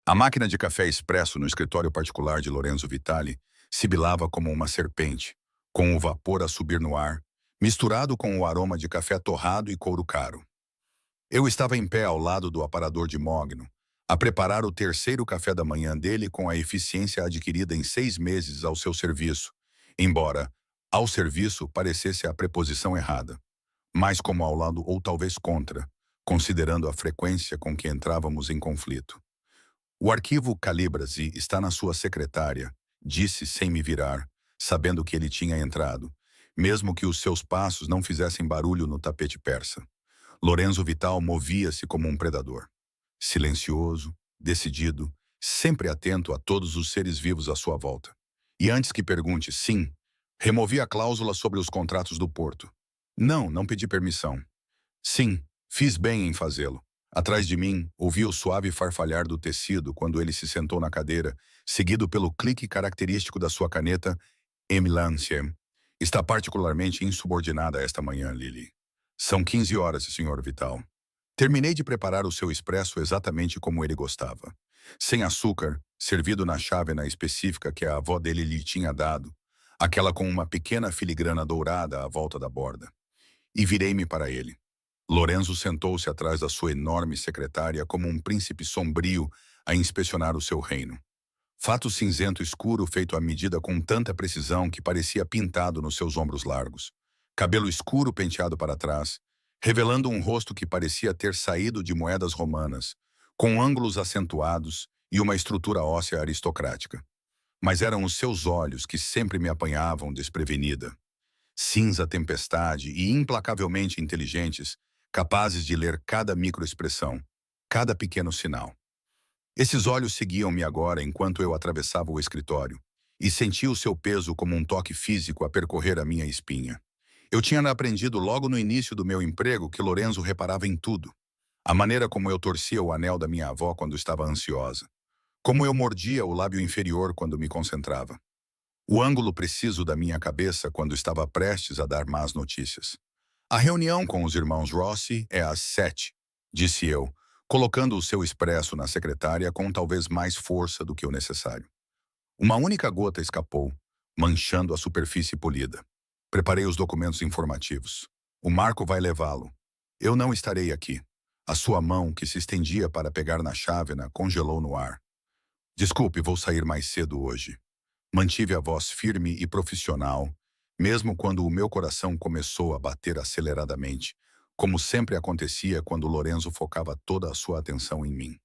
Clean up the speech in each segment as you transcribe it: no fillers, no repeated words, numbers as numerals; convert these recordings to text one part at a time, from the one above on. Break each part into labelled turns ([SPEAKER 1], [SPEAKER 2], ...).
[SPEAKER 1] A máquina de café expresso no escritório particular de Lorenzo Vitali sibilava como uma serpente, com o vapor a subir no ar, misturado com o aroma de café torrado e couro caro. Eu estava em pé ao lado do aparador de Mogno, a preparar o terceiro café da manhã dele com a eficiência adquirida em 6 meses ao seu serviço, embora ao serviço parecesse a preposição errada, mais como ao lado ou talvez contra, considerando a frequência com que entrávamos em conflito. O arquivo Calibra-se está na sua secretária, disse sem me virar, sabendo que ele tinha entrado, mesmo que os seus passos não fizessem barulho no tapete persa. Lorenzo Vital movia-se como um predador. Silencioso, decidido, sempre atento a todos os seres vivos à sua volta. E antes que pergunte sim, removi a cláusula sobre os contratos do porto. Não, não pedi permissão. Sim, fiz bem em fazê-lo. Atrás de mim, ouvi o suave farfalhar do tecido quando ele se sentou na cadeira, seguido pelo clique característico da sua caneta M. Lancien. Está particularmente insubordinada esta manhã, Lily. São 15 horas, Sr. Vital. Terminei de preparar o seu expresso exatamente como ele gostava. Sem açúcar, servido na chávena específica que a avó dele lhe tinha dado, aquela com uma pequena filigrana dourada à volta da borda. E virei-me para ele. Lorenzo sentou-se atrás da sua enorme secretária como um príncipe sombrio a inspecionar o seu reino. Fato cinzento escuro feito à medida com tanta precisão que parecia pintado nos seus ombros largos. Cabelo escuro penteado para trás, revelando um rosto que parecia ter saído de moedas romanas, com ângulos acentuados e uma estrutura óssea aristocrática. Mas eram os seus olhos que sempre me apanhavam desprevenida. Cinza tempestade e implacavelmente inteligentes, capazes de ler cada microexpressão, cada pequeno sinal. Esses olhos seguiam-me agora enquanto eu atravessava o escritório, e senti o seu peso como um toque físico a percorrer a minha espinha. Eu tinha aprendido logo no início do meu emprego que Lorenzo reparava em tudo. A maneira como eu torcia o anel da minha avó quando estava ansiosa. Como eu mordia o lábio inferior quando me concentrava. O ângulo preciso da minha cabeça quando estava prestes a dar más notícias. A reunião com os irmãos Rossi é às 7, disse eu, colocando o seu expresso na secretária com talvez mais força do que o necessário. Uma única gota escapou, manchando a superfície polida. Preparei os documentos informativos. O Marco vai levá-lo. Eu não estarei aqui. A sua mão, que se estendia para pegar na chávena, congelou no ar. Desculpe, vou sair mais cedo hoje. Mantive a voz firme e profissional, mesmo quando o meu coração começou a bater aceleradamente, como sempre acontecia quando Lorenzo focava toda a sua atenção em mim.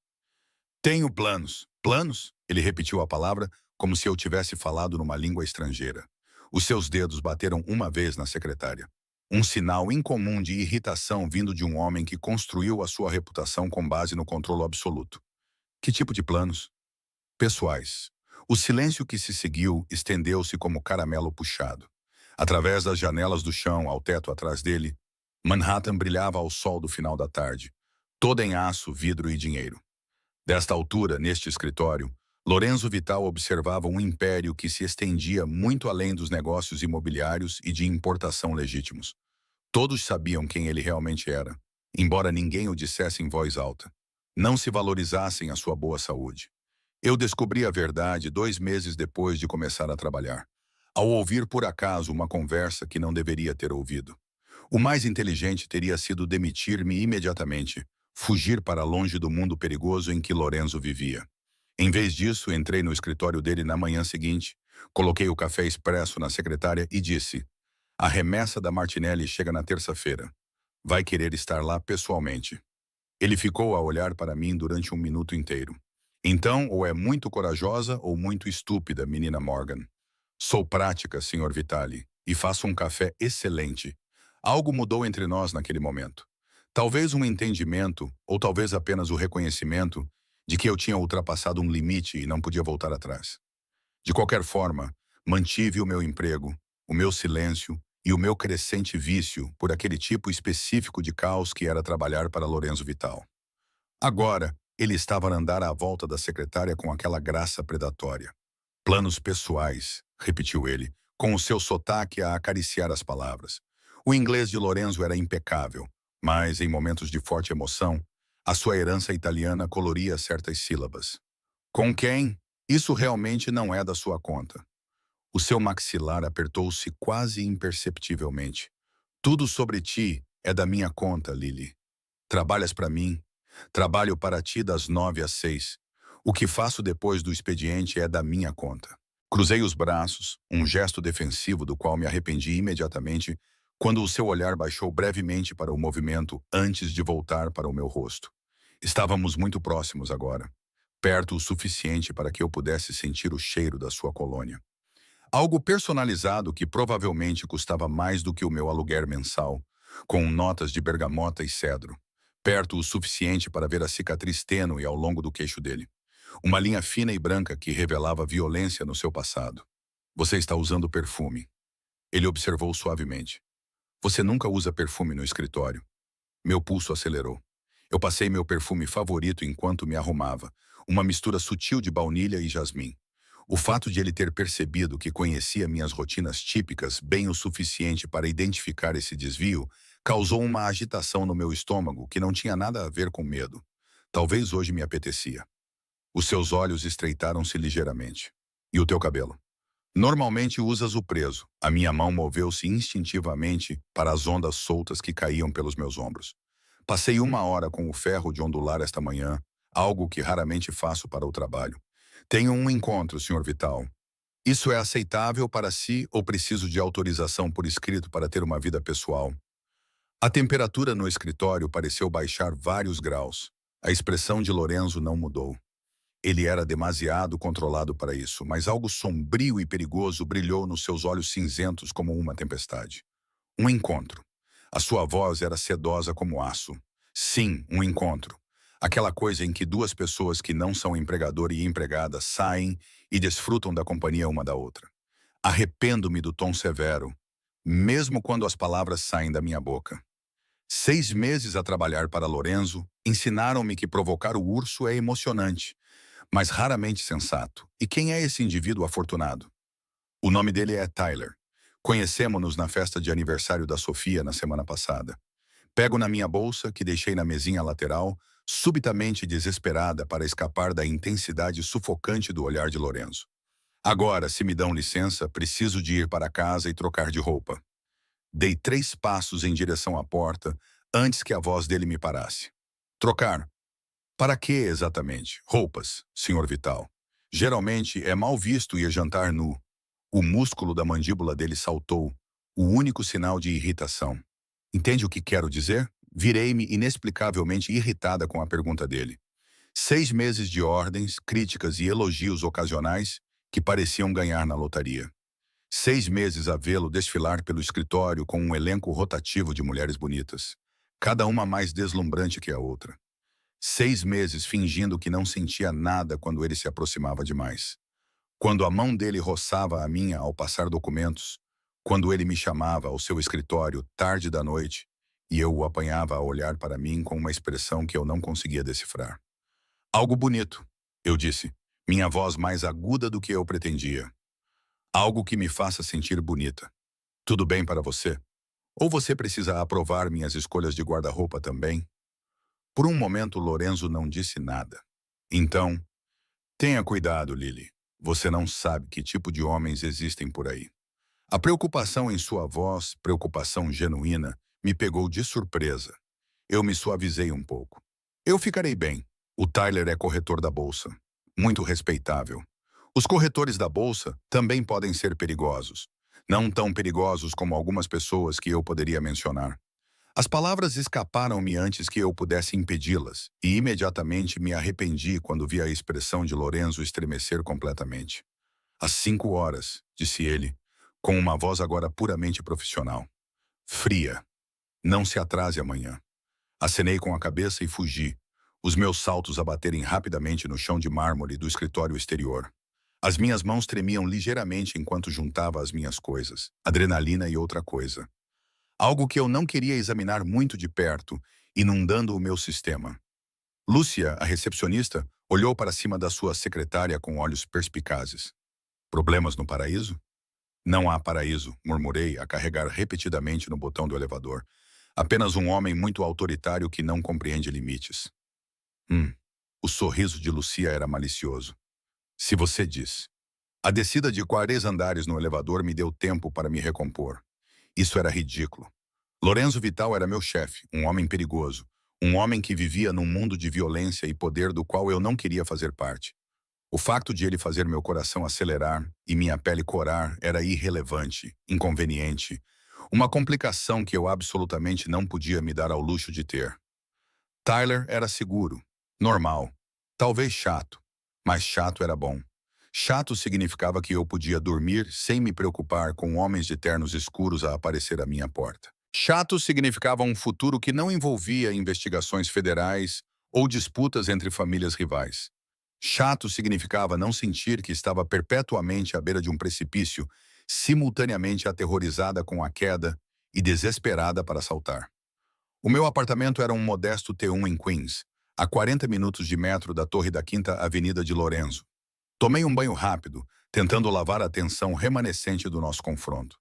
[SPEAKER 1] Tenho planos. Planos? Ele repetiu a palavra como se eu tivesse falado numa língua estrangeira. Os seus dedos bateram uma vez na secretária. Um sinal incomum de irritação vindo de um homem que construiu a sua reputação com base no controle absoluto. Que tipo de planos? Pessoais. O silêncio que se seguiu estendeu-se como caramelo puxado. Através das janelas do chão ao teto atrás dele, Manhattan brilhava ao sol do final da tarde, toda em aço, vidro e dinheiro. Desta altura, neste escritório, Lorenzo Vital observava um império que se estendia muito além dos negócios imobiliários e de importação legítimos. Todos sabiam quem ele realmente era, embora ninguém o dissesse em voz alta. Não se valorizassem a sua boa saúde. Eu descobri a verdade 2 meses depois de começar a trabalhar, ao ouvir por acaso uma conversa que não deveria ter ouvido. O mais inteligente teria sido demitir-me imediatamente, fugir para longe do mundo perigoso em que Lorenzo vivia. Em vez disso, entrei no escritório dele na manhã seguinte, coloquei o café expresso na secretária e disse: "A remessa da Martinelli chega na terça-feira. Vai querer estar lá pessoalmente." Ele ficou a olhar para mim durante um minuto inteiro. Então, ou é muito corajosa ou muito estúpida, menina Morgan. Sou prática, Sr. Vitali, e faço um café excelente. Algo mudou entre nós naquele momento. Talvez um entendimento, ou talvez apenas o reconhecimento, de que eu tinha ultrapassado um limite e não podia voltar atrás. De qualquer forma, mantive o meu emprego, o meu silêncio e o meu crescente vício por aquele tipo específico de caos que era trabalhar para Lorenzo Vital. Agora, ele estava a andar à volta da secretária com aquela graça predatória. Planos pessoais, repetiu ele, com o seu sotaque a acariciar as palavras. O inglês de Lorenzo era impecável, mas, em momentos de forte emoção, a sua herança italiana coloria certas sílabas. Com quem? Isso realmente não é da sua conta. O seu maxilar apertou-se quase imperceptivelmente. Tudo sobre ti é da minha conta, Lily. Trabalhas para mim. Trabalho para ti das 9 às 6. O que faço depois do expediente é da minha conta. Cruzei os braços, um gesto defensivo do qual me arrependi imediatamente quando o seu olhar baixou brevemente para o movimento antes de voltar para o meu rosto. Estávamos muito próximos agora, perto o suficiente para que eu pudesse sentir o cheiro da sua colônia. Algo personalizado que provavelmente custava mais do que o meu aluguer mensal, com notas de bergamota e cedro. Perto o suficiente para ver a cicatriz tênue ao longo do queixo dele. Uma linha fina e branca que revelava violência no seu passado. Você está usando perfume. Ele observou suavemente. Você nunca usa perfume no escritório. Meu pulso acelerou. Eu passei meu perfume favorito enquanto me arrumava. Uma mistura sutil de baunilha e jasmim. O fato de ele ter percebido que conhecia minhas rotinas típicas bem o suficiente para identificar esse desvio causou uma agitação no meu estômago que não tinha nada a ver com medo. Talvez hoje me apetecia. Os seus olhos estreitaram-se ligeiramente. E o teu cabelo? Normalmente usas o preso. A minha mão moveu-se instintivamente para as ondas soltas que caíam pelos meus ombros. Passei 1 hora com o ferro de ondular esta manhã, algo que raramente faço para o trabalho. Tenho um encontro, Sr. Vital. Isso é aceitável para si ou preciso de autorização por escrito para ter uma vida pessoal? A temperatura no escritório pareceu baixar vários graus. A expressão de Lorenzo não mudou. Ele era demasiado controlado para isso, mas algo sombrio e perigoso brilhou nos seus olhos cinzentos como uma tempestade. Um encontro. A sua voz era sedosa como aço. Sim, um encontro. Aquela coisa em que duas pessoas que não são empregador e empregada saem e desfrutam da companhia uma da outra. Arrependo-me do tom severo, mesmo quando as palavras saem da minha boca. 6 meses a trabalhar para Lorenzo ensinaram-me que provocar o urso é emocionante, mas raramente sensato. E quem é esse indivíduo afortunado? O nome dele é Tyler. Conhecemos-nos na festa de aniversário da Sofia na semana passada. Pego na minha bolsa, que deixei na mesinha lateral, subitamente desesperada para escapar da intensidade sufocante do olhar de Lorenzo. Agora, se me dão licença, preciso de ir para casa e trocar de roupa. Dei 3 passos em direção à porta, antes que a voz dele me parasse. Trocar? Para que exatamente? Roupas, Sr. Vital. Geralmente é mal visto ir jantar nu. O músculo da mandíbula dele saltou, o único sinal de irritação. Entende o que quero dizer? Virei-me inexplicavelmente irritada com a pergunta dele. 6 meses de ordens, críticas e elogios ocasionais que pareciam ganhar na lotaria. 6 meses a vê-lo desfilar pelo escritório com um elenco rotativo de mulheres bonitas, cada uma mais deslumbrante que a outra. 6 meses fingindo que não sentia nada quando ele se aproximava demais. Quando a mão dele roçava a minha ao passar documentos, quando ele me chamava ao seu escritório tarde da noite e eu o apanhava a olhar para mim com uma expressão que eu não conseguia decifrar. Algo bonito, eu disse, minha voz mais aguda do que eu pretendia. Algo que me faça sentir bonita. Tudo bem para você? Ou você precisa aprovar minhas escolhas de guarda-roupa também? Por um momento, Lorenzo não disse nada. Então, tenha cuidado, Lily. Você não sabe que tipo de homens existem por aí. A preocupação em sua voz, preocupação genuína, me pegou de surpresa. Eu me suavizei um pouco. Eu ficarei bem. O Tyler é corretor da bolsa. Muito respeitável. Os corretores da bolsa também podem ser perigosos. Não tão perigosos como algumas pessoas que eu poderia mencionar. As palavras escaparam-me antes que eu pudesse impedi-las, e imediatamente me arrependi quando vi a expressão de Lorenzo estremecer completamente. Às 5 horas, disse ele, com uma voz agora puramente profissional. Fria. Não se atrase amanhã. Acenei com a cabeça e fugi, os meus saltos a baterem rapidamente no chão de mármore do escritório exterior. As minhas mãos tremiam ligeiramente enquanto juntava as minhas coisas, adrenalina e outra coisa. Algo que eu não queria examinar muito de perto, inundando o meu sistema. Lúcia, a recepcionista, olhou para cima da sua secretária com olhos perspicazes. Problemas no paraíso? Não há paraíso, murmurei, a carregar repetidamente no botão do elevador. Apenas um homem muito autoritário que não compreende limites. O sorriso de Lúcia era malicioso. Se você diz. A descida de 40 andares no elevador me deu tempo para me recompor. Isso era ridículo. Lorenzo Vital era meu chefe, um homem perigoso, um homem que vivia num mundo de violência e poder do qual eu não queria fazer parte. O facto de ele fazer meu coração acelerar e minha pele corar era irrelevante, inconveniente, uma complicação que eu absolutamente não podia me dar ao luxo de ter. Tyler era seguro, normal, talvez chato, mas chato era bom. Chato significava que eu podia dormir sem me preocupar com homens de ternos escuros a aparecer à minha porta. Chato significava um futuro que não envolvia investigações federais ou disputas entre famílias rivais. Chato significava não sentir que estava perpetuamente à beira de um precipício, simultaneamente aterrorizada com a queda e desesperada para saltar. O meu apartamento era um modesto T1 em Queens, a 40 minutos de metro da torre da Quinta Avenida de Lorenzo. Tomei um banho rápido, tentando lavar a tensão remanescente do nosso confronto.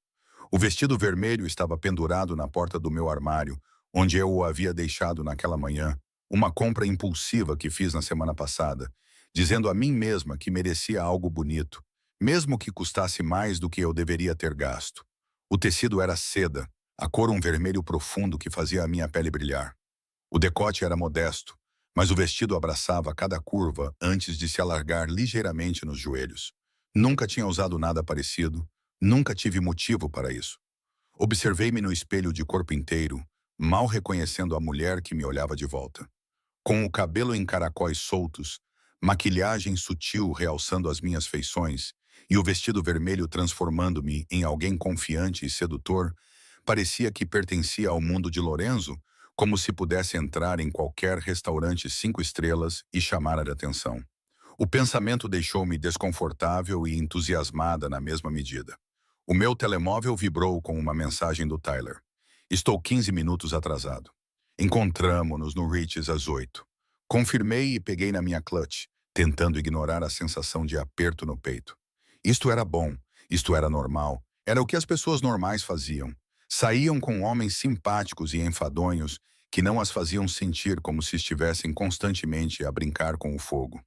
[SPEAKER 1] O vestido vermelho estava pendurado na porta do meu armário, onde eu o havia deixado naquela manhã, uma compra impulsiva que fiz na semana passada, dizendo a mim mesma que merecia algo bonito, mesmo que custasse mais do que eu deveria ter gasto. O tecido era seda, a cor um vermelho profundo que fazia a minha pele brilhar. O decote era modesto, mas o vestido abraçava cada curva antes de se alargar ligeiramente nos joelhos. Nunca tinha usado nada parecido, nunca tive motivo para isso. Observei-me no espelho de corpo inteiro, mal reconhecendo a mulher que me olhava de volta. Com o cabelo em caracóis soltos, maquilhagem sutil realçando as minhas feições e o vestido vermelho transformando-me em alguém confiante e sedutor, parecia que pertencia ao mundo de Lorenzo, como se pudesse entrar em qualquer restaurante 5 estrelas e chamar a atenção. O pensamento deixou-me desconfortável e entusiasmada na mesma medida. O meu telemóvel vibrou com uma mensagem do Tyler. Estou 15 minutos atrasado. Encontramo-nos no Ritz às 8. Confirmei e peguei na minha clutch, tentando ignorar a sensação de aperto no peito. Isto era bom, isto era normal, era o que as pessoas normais faziam. Saíam com homens simpáticos e enfadonhos que não as faziam sentir como se estivessem constantemente a brincar com o fogo.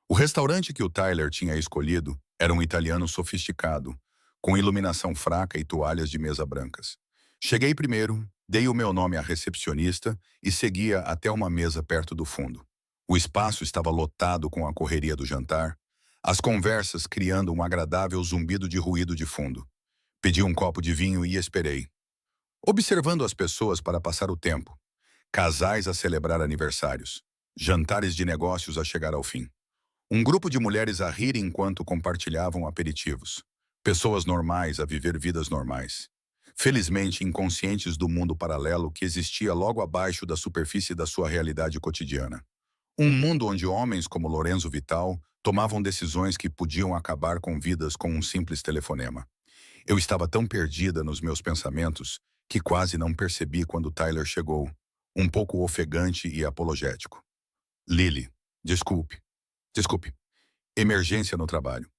[SPEAKER 1] O restaurante que o Tyler tinha escolhido era um italiano sofisticado, com iluminação fraca e toalhas de mesa brancas. Cheguei primeiro, dei o meu nome à recepcionista e seguia até uma mesa perto do fundo. O espaço estava lotado com a correria do jantar, as conversas criando um agradável zumbido de ruído de fundo. Pedi um copo de vinho e esperei, observando as pessoas para passar o tempo. Casais a celebrar aniversários, jantares de negócios a chegar ao fim. Um grupo de mulheres a rir enquanto compartilhavam aperitivos. Pessoas normais a viver vidas normais. Felizmente inconscientes do mundo paralelo que existia logo abaixo da superfície da sua realidade cotidiana. Um mundo onde homens como Lorenzo Vital tomavam decisões que podiam acabar com vidas com um simples telefonema. Eu estava tão perdida nos meus pensamentos que quase não percebi quando Tyler chegou, um pouco ofegante e apologético. Lily, desculpe. Desculpe. Emergência no trabalho.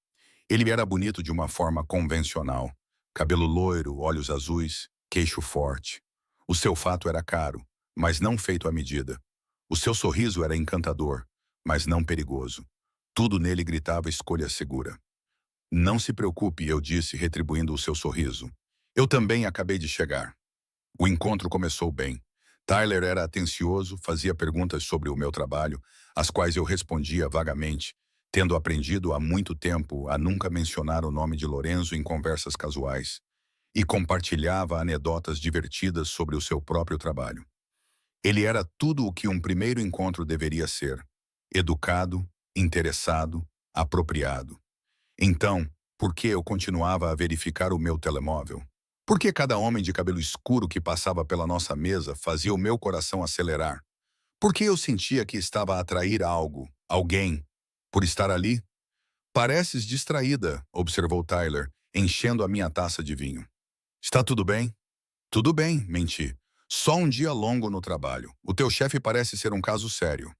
[SPEAKER 1] Ele era bonito de uma forma convencional. Cabelo loiro, olhos azuis, queixo forte. O seu fato era caro, mas não feito à medida. O seu sorriso era encantador, mas não perigoso. Tudo nele gritava escolha segura. Não se preocupe, eu disse, retribuindo o seu sorriso. Eu também acabei de chegar. O encontro começou bem. Tyler era atencioso, fazia perguntas sobre o meu trabalho, às quais eu respondia vagamente, tendo aprendido há muito tempo a nunca mencionar o nome de Lorenzo em conversas casuais, e compartilhava anedotas divertidas sobre o seu próprio trabalho. Ele era tudo o que um primeiro encontro deveria ser: educado, interessado, apropriado. Então, por que eu continuava a verificar o meu telemóvel? Por que cada homem de cabelo escuro que passava pela nossa mesa fazia o meu coração acelerar? Por que eu sentia que estava a atrair algo, alguém, por estar ali? Pareces distraída, observou Tyler, enchendo a minha taça de vinho. Está tudo bem? Tudo bem, menti. Só um dia longo no trabalho. O teu chefe parece ser um caso sério.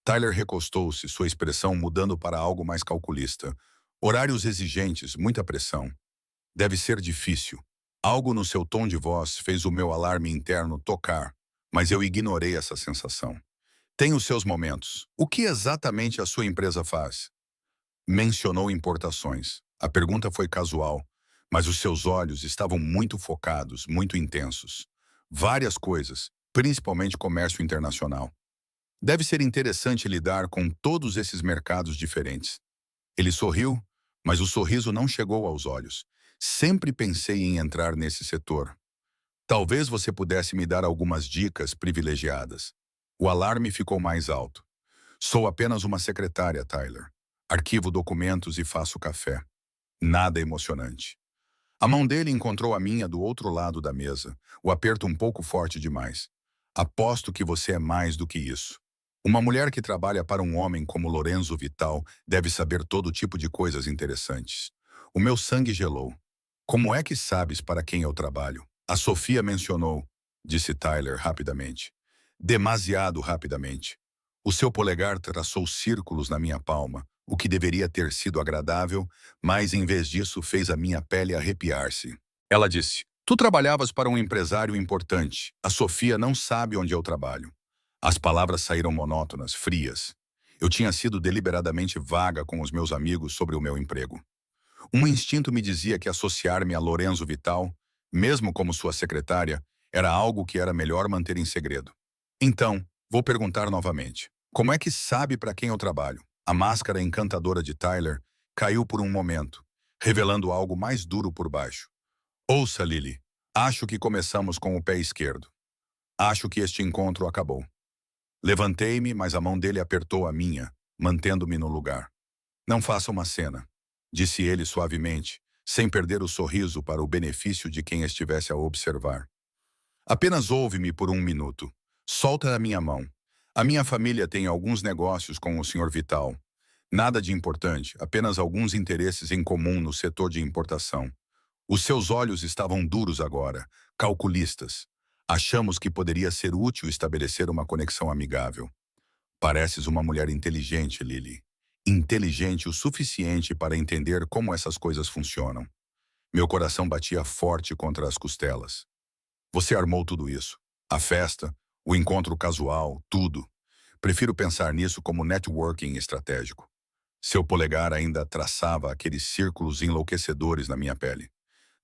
[SPEAKER 1] Tyler recostou-se, sua expressão mudando para algo mais calculista. Horários exigentes, muita pressão. Deve ser difícil. Algo no seu tom de voz fez o meu alarme interno tocar, mas eu ignorei essa sensação. Tem os seus momentos. O que exatamente a sua empresa faz? Mencionou importações. A pergunta foi casual, mas os seus olhos estavam muito focados, muito intensos. Várias coisas, principalmente comércio internacional. Deve ser interessante lidar com todos esses mercados diferentes. Ele sorriu, mas o sorriso não chegou aos olhos. Sempre pensei em entrar nesse setor. Talvez você pudesse me dar algumas dicas privilegiadas. O alarme ficou mais alto. Sou apenas uma secretária, Tyler. Arquivo documentos e faço café. Nada emocionante. A mão dele encontrou a minha do outro lado da mesa, o aperto um pouco forte demais. Aposto que você é mais do que isso. Uma mulher que trabalha para um homem como Lorenzo Vital deve saber todo tipo de coisas interessantes. O meu sangue gelou. Como é que sabes para quem eu trabalho? A Sofia mencionou, disse Tyler rapidamente. Demasiado rapidamente. O seu polegar traçou círculos na minha palma, o que deveria ter sido agradável, mas em vez disso fez a minha pele arrepiar-se. Ela disse, tu trabalhavas para um empresário importante. A Sofia não sabe onde eu trabalho. As palavras saíram monótonas, frias. Eu tinha sido deliberadamente vaga com os meus amigos sobre o meu emprego. Um instinto me dizia que associar-me a Lorenzo Vital, mesmo como sua secretária, era algo que era melhor manter em segredo. Então, vou perguntar novamente. Como é que sabe para quem eu trabalho? A máscara encantadora de Tyler caiu por um momento, revelando algo mais duro por baixo. Ouça, Lily. Acho que começamos com o pé esquerdo. Acho que este encontro acabou. Levantei-me, mas a mão dele apertou a minha, mantendo-me no lugar. Não faça uma cena, disse ele suavemente, sem perder o sorriso para o benefício de quem estivesse a observar. Apenas ouve-me por um minuto. Solta a minha mão. A minha família tem alguns negócios com o Sr. Vital. Nada de importante, apenas alguns interesses em comum no setor de importação. Os seus olhos estavam duros agora, calculistas. Achamos que poderia ser útil estabelecer uma conexão amigável. Pareces uma mulher inteligente, Lily. Inteligente o suficiente para entender como essas coisas funcionam. Meu coração batia forte contra as costelas. Você armou tudo isso. A festa, o encontro casual, tudo. Prefiro pensar nisso como networking estratégico. Seu polegar ainda traçava aqueles círculos enlouquecedores na minha pele.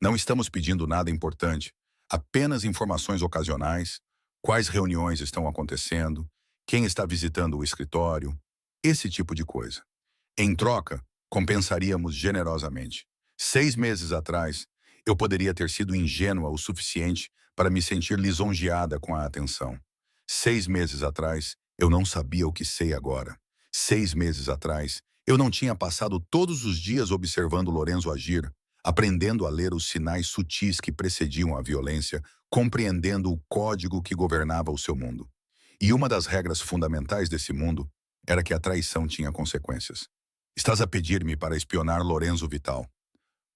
[SPEAKER 1] Não estamos pedindo nada importante, apenas informações ocasionais, quais reuniões estão acontecendo, quem está visitando o escritório, esse tipo de coisa. Em troca, compensaríamos generosamente. 6 meses atrás, eu poderia ter sido ingênua o suficiente para me sentir lisonjeada com a atenção. 6 meses atrás, eu não sabia o que sei agora. 6 meses atrás, eu não tinha passado todos os dias observando Lorenzo agir, aprendendo a ler os sinais sutis que precediam a violência, compreendendo o código que governava o seu mundo. E uma das regras fundamentais desse mundo era que a traição tinha consequências. Estás a pedir-me para espionar Lorenzo Vital.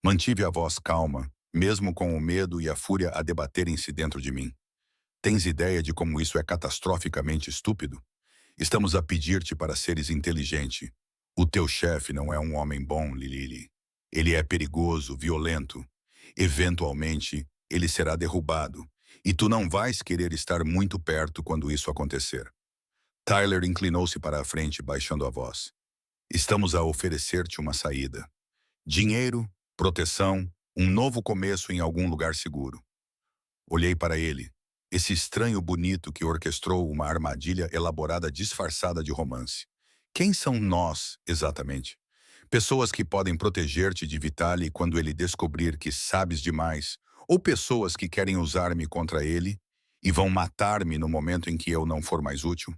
[SPEAKER 1] Mantive a voz calma, mesmo com o medo e a fúria a debaterem-se dentro de mim. Tens ideia de como isso é catastroficamente estúpido? Estamos a pedir-te para seres inteligente. O teu chefe não é um homem bom, Lily. Ele é perigoso, violento. Eventualmente, ele será derrubado. E tu não vais querer estar muito perto quando isso acontecer. Tyler inclinou-se para a frente, baixando a voz. Estamos a oferecer-te uma saída. Dinheiro, proteção, um novo começo em algum lugar seguro. Olhei para ele, esse estranho bonito que orquestrou uma armadilha elaborada disfarçada de romance. Quem são nós, exatamente? Pessoas que podem proteger-te de Vitali quando ele descobrir que sabes demais, ou pessoas que querem usar-me contra ele e vão matar-me no momento em que eu não for mais útil?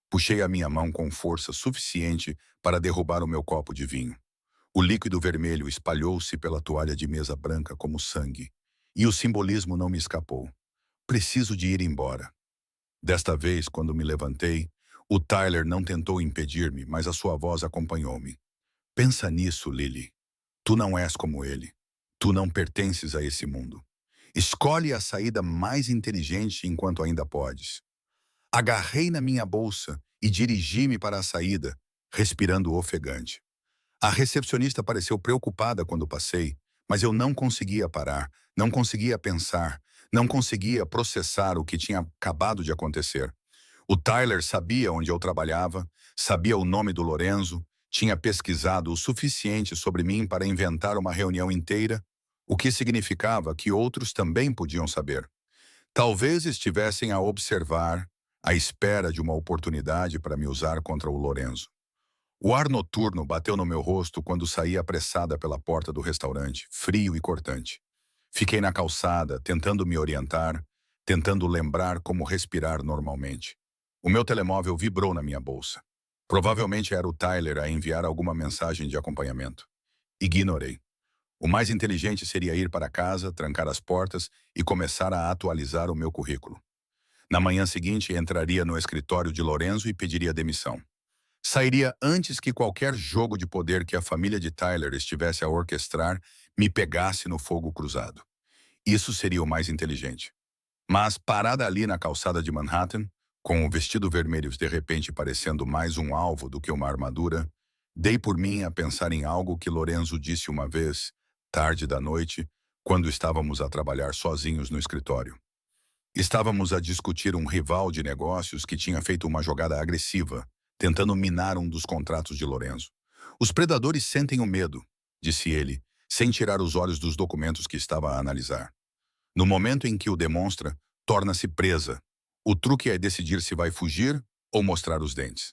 [SPEAKER 1] Puxei a minha mão com força suficiente para derrubar o meu copo de vinho. O líquido vermelho espalhou-se pela toalha de mesa branca como sangue, e o simbolismo não me escapou. Preciso de ir embora. Desta vez, quando me levantei, o Tyler não tentou impedir-me, mas a sua voz acompanhou-me. Pensa nisso, Lily. Tu não és como ele. Tu não pertences a esse mundo. Escolhe a saída mais inteligente enquanto ainda podes. Agarrei na minha bolsa e dirigi-me para a saída, respirando ofegante. A recepcionista pareceu preocupada quando passei, mas eu não conseguia parar, não conseguia pensar, não conseguia processar o que tinha acabado de acontecer. O Tyler sabia onde eu trabalhava, sabia o nome do Lorenzo, Tinha pesquisado o suficiente sobre mim para inventar uma reunião inteira, o que significava que outros também podiam saber. Talvez estivessem a observar, à espera de uma oportunidade para me usar contra o Lorenzo. O ar noturno bateu no meu rosto quando saí apressada pela porta do restaurante, frio e cortante. Fiquei na calçada, tentando me orientar, tentando lembrar como respirar normalmente. O meu telemóvel vibrou na minha bolsa. Provavelmente era o Tyler a enviar alguma mensagem de acompanhamento. Ignorei. O mais inteligente seria ir para casa, trancar as portas e começar a atualizar o meu currículo. Na manhã seguinte, entraria no escritório de Lorenzo e pediria demissão. Sairia antes que qualquer jogo de poder que a família de Tyler estivesse a orquestrar me pegasse no fogo cruzado. Isso seria o mais inteligente. Mas, parada ali na calçada de Manhattan, com o vestido vermelho de repente parecendo mais um alvo do que uma armadura, dei por mim a pensar em algo que Lorenzo disse uma vez, tarde da noite, quando estávamos a trabalhar sozinhos no escritório. Estávamos a discutir um rival de negócios que tinha feito uma jogada agressiva, tentando minar um dos contratos de Lorenzo. Os predadores sentem o medo, disse ele, sem tirar os olhos dos documentos que estava a analisar. No momento em que o demonstra, torna-se presa. O truque é decidir se vai fugir ou mostrar os dentes.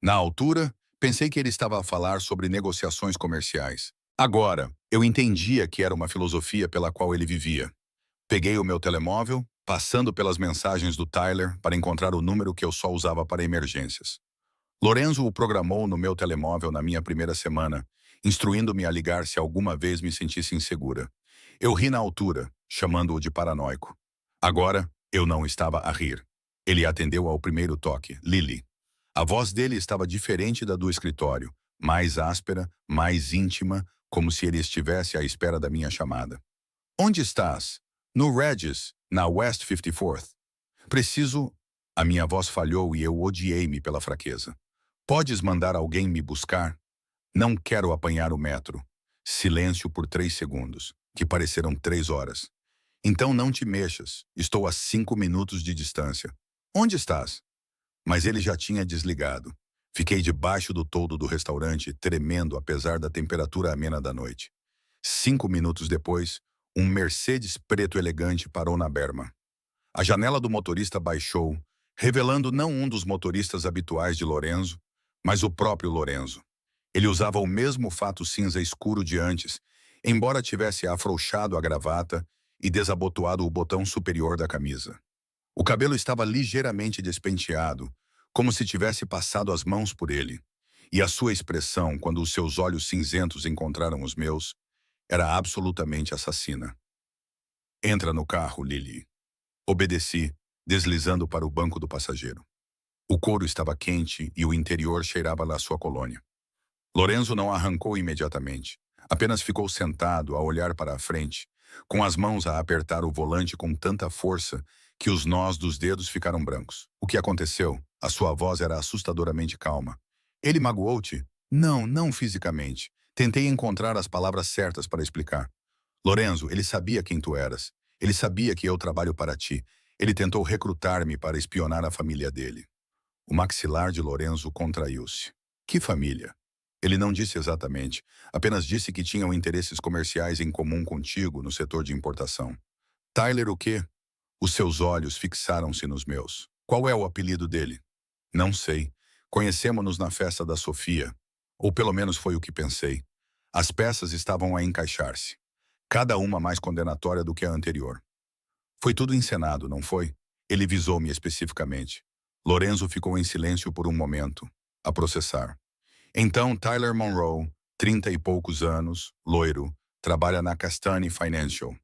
[SPEAKER 1] Na altura, pensei que ele estava a falar sobre negociações comerciais. Agora, eu entendia que era uma filosofia pela qual ele vivia. Peguei o meu telemóvel, passando pelas mensagens do Tyler para encontrar o número que eu só usava para emergências. Lorenzo o programou no meu telemóvel na minha primeira semana, instruindo-me a ligar se alguma vez me sentisse insegura. Eu ri na altura, chamando-o de paranoico. Agora, eu não estava a rir. Ele atendeu ao primeiro toque, Lily. A voz dele estava diferente da do escritório, mais áspera, mais íntima, como se ele estivesse à espera da minha chamada. Onde estás? No Regis, na West 54th. Preciso... A minha voz falhou e eu odiei-me pela fraqueza. Podes mandar alguém me buscar? Não quero apanhar o metro. Silêncio por 3 segundos, que pareceram 3 horas. Então não te mexas, estou a 5 minutos de distância. Onde estás? Mas ele já tinha desligado. Fiquei debaixo do toldo do restaurante, tremendo apesar da temperatura amena da noite. 5 minutos depois, um Mercedes preto elegante parou na berma. A janela do motorista baixou, revelando não um dos motoristas habituais de Lorenzo, mas o próprio Lorenzo. Ele usava o mesmo fato cinza escuro de antes, embora tivesse afrouxado a gravata e desabotoado o botão superior da camisa. O cabelo estava ligeiramente despenteado, como se tivesse passado as mãos por ele, e a sua expressão, quando os seus olhos cinzentos encontraram os meus, era absolutamente assassina. Entra no carro, Lily. Obedeci, deslizando para o banco do passageiro. O couro estava quente e o interior cheirava a sua colônia. Lorenzo não arrancou imediatamente. Apenas ficou sentado a olhar para a frente, com as mãos a apertar o volante com tanta força que os nós dos dedos ficaram brancos. O que aconteceu? A sua voz era assustadoramente calma. Ele magoou-te? Não, não fisicamente. Tentei encontrar as palavras certas para explicar. Lorenzo, ele sabia quem tu eras. Ele sabia que eu trabalho para ti. Ele tentou recrutar-me para espionar a família dele. O maxilar de Lorenzo contraiu-se. Que família? Ele não disse exatamente, apenas disse que tinham interesses comerciais em comum contigo no setor de importação. Tyler o quê? Os seus olhos fixaram-se nos meus. Qual é o apelido dele? Não sei. Conhecemo-nos na festa da Sofia. Ou pelo menos foi o que pensei. As peças estavam a encaixar-se. Cada uma mais condenatória do que a anterior. Foi tudo encenado, não foi? Ele visou-me especificamente. Lorenzo ficou em silêncio por um momento, a processar. Então, Tyler Monroe, 30 e poucos anos, loiro, trabalha na Castani Financial.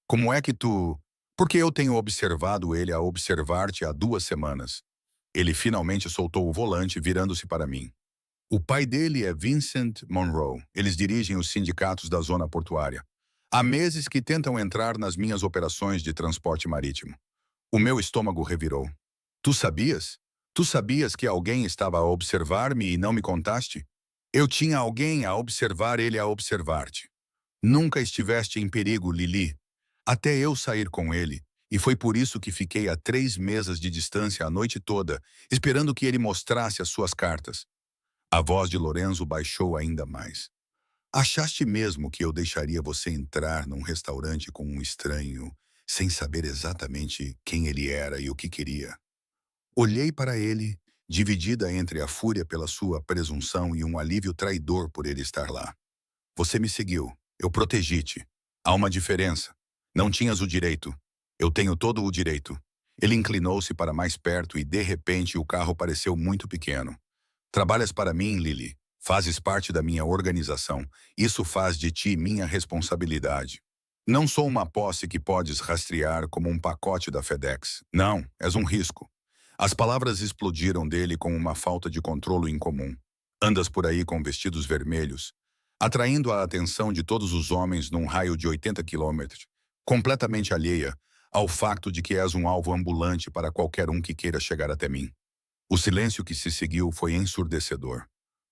[SPEAKER 1] Como é que tu... Porque eu tenho observado ele a observar-te há 2 semanas. Ele finalmente soltou o volante, virando-se para mim. O pai dele é Vincent Monroe. Eles dirigem os sindicatos da zona portuária. Há meses que tentam entrar nas minhas operações de transporte marítimo. O meu estômago revirou. Tu sabias? Tu sabias que alguém estava a observar-me e não me contaste? Eu tinha alguém a observar ele a observar-te. Nunca estiveste em perigo, Lily. Até eu sair com ele, e foi por isso que fiquei a 3 mesas de distância a noite toda, esperando que ele mostrasse as suas cartas. A voz de Lorenzo baixou ainda mais. Achaste mesmo que eu deixaria você entrar num restaurante com um estranho, sem saber exatamente quem ele era e o que queria? Olhei para ele, dividida entre a fúria pela sua presunção e um alívio traidor por ele estar lá. Você me seguiu. Eu protegi-te. Há uma diferença. Não tinhas o direito. Eu tenho todo o direito. Ele inclinou-se para mais perto e, de repente, o carro pareceu muito pequeno. Trabalhas para mim, Lily. Fazes parte da minha organização. Isso faz de ti minha responsabilidade. Não sou uma posse que podes rastrear como um pacote da FedEx. Não, és um risco. As palavras explodiram dele com uma falta de controle incomum. Andas por aí com vestidos vermelhos, atraindo a atenção de todos os homens num raio de 80 quilômetros, completamente alheia ao facto de que és um alvo ambulante para qualquer um que queira chegar até mim. O silêncio que se seguiu foi ensurdecedor.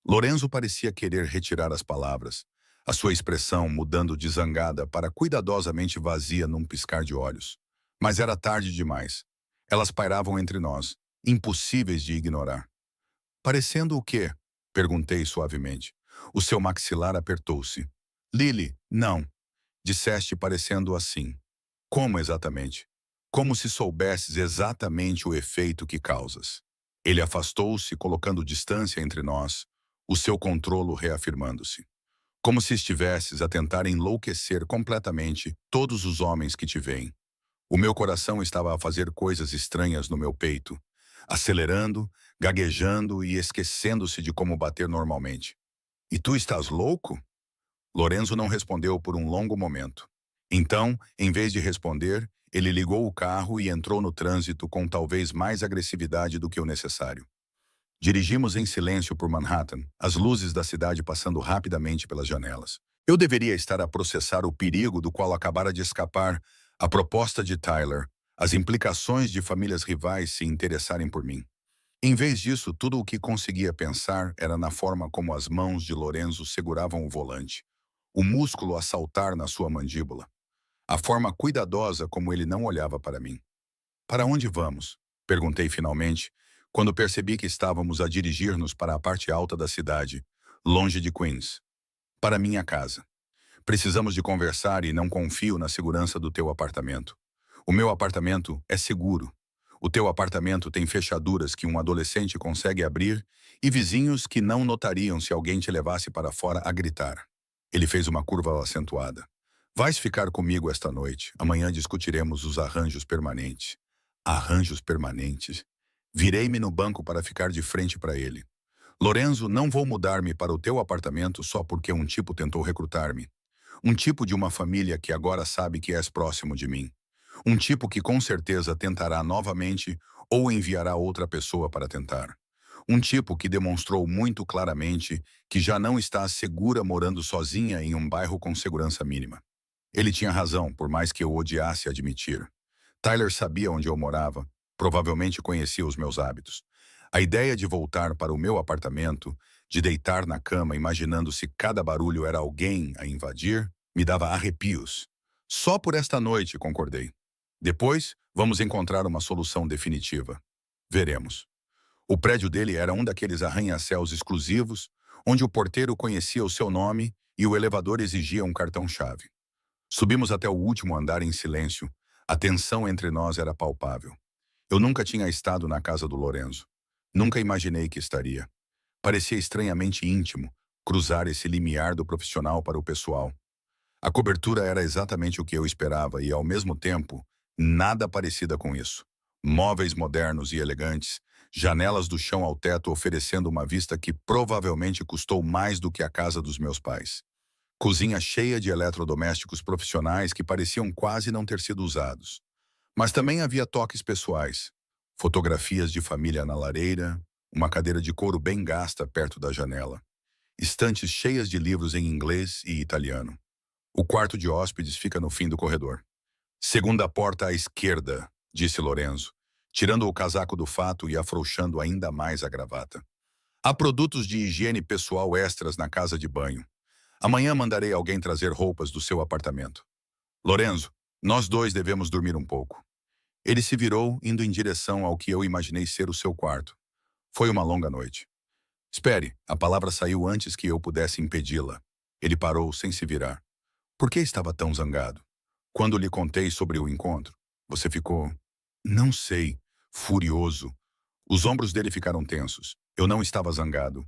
[SPEAKER 1] Lorenzo parecia querer retirar as palavras, a sua expressão mudando de zangada para cuidadosamente vazia num piscar de olhos. Mas era tarde demais. Elas pairavam entre nós, impossíveis de ignorar. Parecendo o quê? Perguntei suavemente. O seu maxilar apertou-se. Lily, não. Disseste parecendo assim. Como exatamente? Como se soubesses exatamente o efeito que causas. Ele afastou-se, colocando distância entre nós, o seu controlo reafirmando-se. Como se estivesses a tentar enlouquecer completamente todos os homens que te veem. O meu coração estava a fazer coisas estranhas no meu peito, acelerando, gaguejando e esquecendo-se de como bater normalmente. E tu estás louco? Lorenzo não respondeu por um longo momento. Então, em vez de responder, ele ligou o carro e entrou no trânsito com talvez mais agressividade do que o necessário. Dirigimos em silêncio por Manhattan, as luzes da cidade passando rapidamente pelas janelas. Eu deveria estar a processar o perigo do qual acabara de escapar, a proposta de Tyler, as implicações de famílias rivais se interessarem por mim. Em vez disso, tudo o que conseguia pensar era na forma como as mãos de Lorenzo seguravam o volante, o músculo a saltar na sua mandíbula, a forma cuidadosa como ele não olhava para mim. Para onde vamos? Perguntei finalmente, quando percebi que estávamos a dirigir-nos para a parte alta da cidade, longe de Queens. Para minha casa. Precisamos de conversar e não confio na segurança do teu apartamento. O meu apartamento é seguro. O teu apartamento tem fechaduras que um adolescente consegue abrir e vizinhos que não notariam se alguém te levasse para fora a gritar. Ele fez uma curva acentuada. Vais ficar comigo esta noite. Amanhã discutiremos os arranjos permanentes. Arranjos permanentes. Virei-me no banco para ficar de frente para ele. Lorenzo, não vou mudar-me para o teu apartamento só porque um tipo tentou recrutar-me. Um tipo de uma família que agora sabe que és próximo de mim. Um tipo que com certeza tentará novamente ou enviará outra pessoa para tentar. Um tipo que demonstrou muito claramente que já não está segura morando sozinha em um bairro com segurança mínima. Ele tinha razão, por mais que eu odiasse admitir. Tyler sabia onde eu morava, provavelmente conhecia os meus hábitos. A ideia de voltar para o meu apartamento, de deitar na cama imaginando se cada barulho era alguém a invadir, me dava arrepios. Só por esta noite, concordei. Depois, vamos encontrar uma solução definitiva. Veremos. O prédio dele era um daqueles arranha-céus exclusivos, onde o porteiro conhecia o seu nome e o elevador exigia um cartão-chave. Subimos até o último andar em silêncio. A tensão entre nós era palpável. Eu nunca tinha estado na casa do Lorenzo. Nunca imaginei que estaria. Parecia estranhamente íntimo cruzar esse limiar do profissional para o pessoal. A cobertura era exatamente o que eu esperava e, ao mesmo tempo, nada parecida com isso. Móveis modernos e elegantes, janelas do chão ao teto oferecendo uma vista que provavelmente custou mais do que a casa dos meus pais. Cozinha cheia de eletrodomésticos profissionais que pareciam quase não ter sido usados. Mas também havia toques pessoais. Fotografias de família na lareira, uma cadeira de couro bem gasta perto da janela. Estantes cheias de livros em inglês e italiano. O quarto de hóspedes fica no fim do corredor. Segunda porta à esquerda, disse Lorenzo, tirando o casaco do fato e afrouxando ainda mais a gravata. Há produtos de higiene pessoal extras na casa de banho. Amanhã mandarei alguém trazer roupas do seu apartamento. Lorenzo, nós dois devemos dormir um pouco. Ele se virou, indo em direção ao que eu imaginei ser o seu quarto. Foi uma longa noite. Espere, a palavra saiu antes que eu pudesse impedi-la. Ele parou sem se virar. Por que estava tão zangado? Quando lhe contei sobre o encontro, você ficou... Não sei. Furioso. Os ombros dele ficaram tensos. Eu não estava zangado.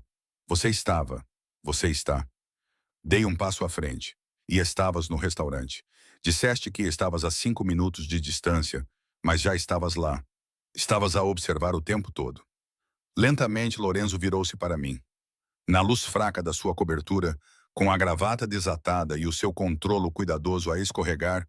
[SPEAKER 1] Você estava. Você está. Dei um passo à frente. E estavas no restaurante. Disseste que estavas a 5 minutos de distância, mas já estavas lá. Estavas a observar o tempo todo. Lentamente, Lorenzo virou-se para mim. Na luz fraca da sua cobertura, com a gravata desatada e o seu controlo cuidadoso a escorregar,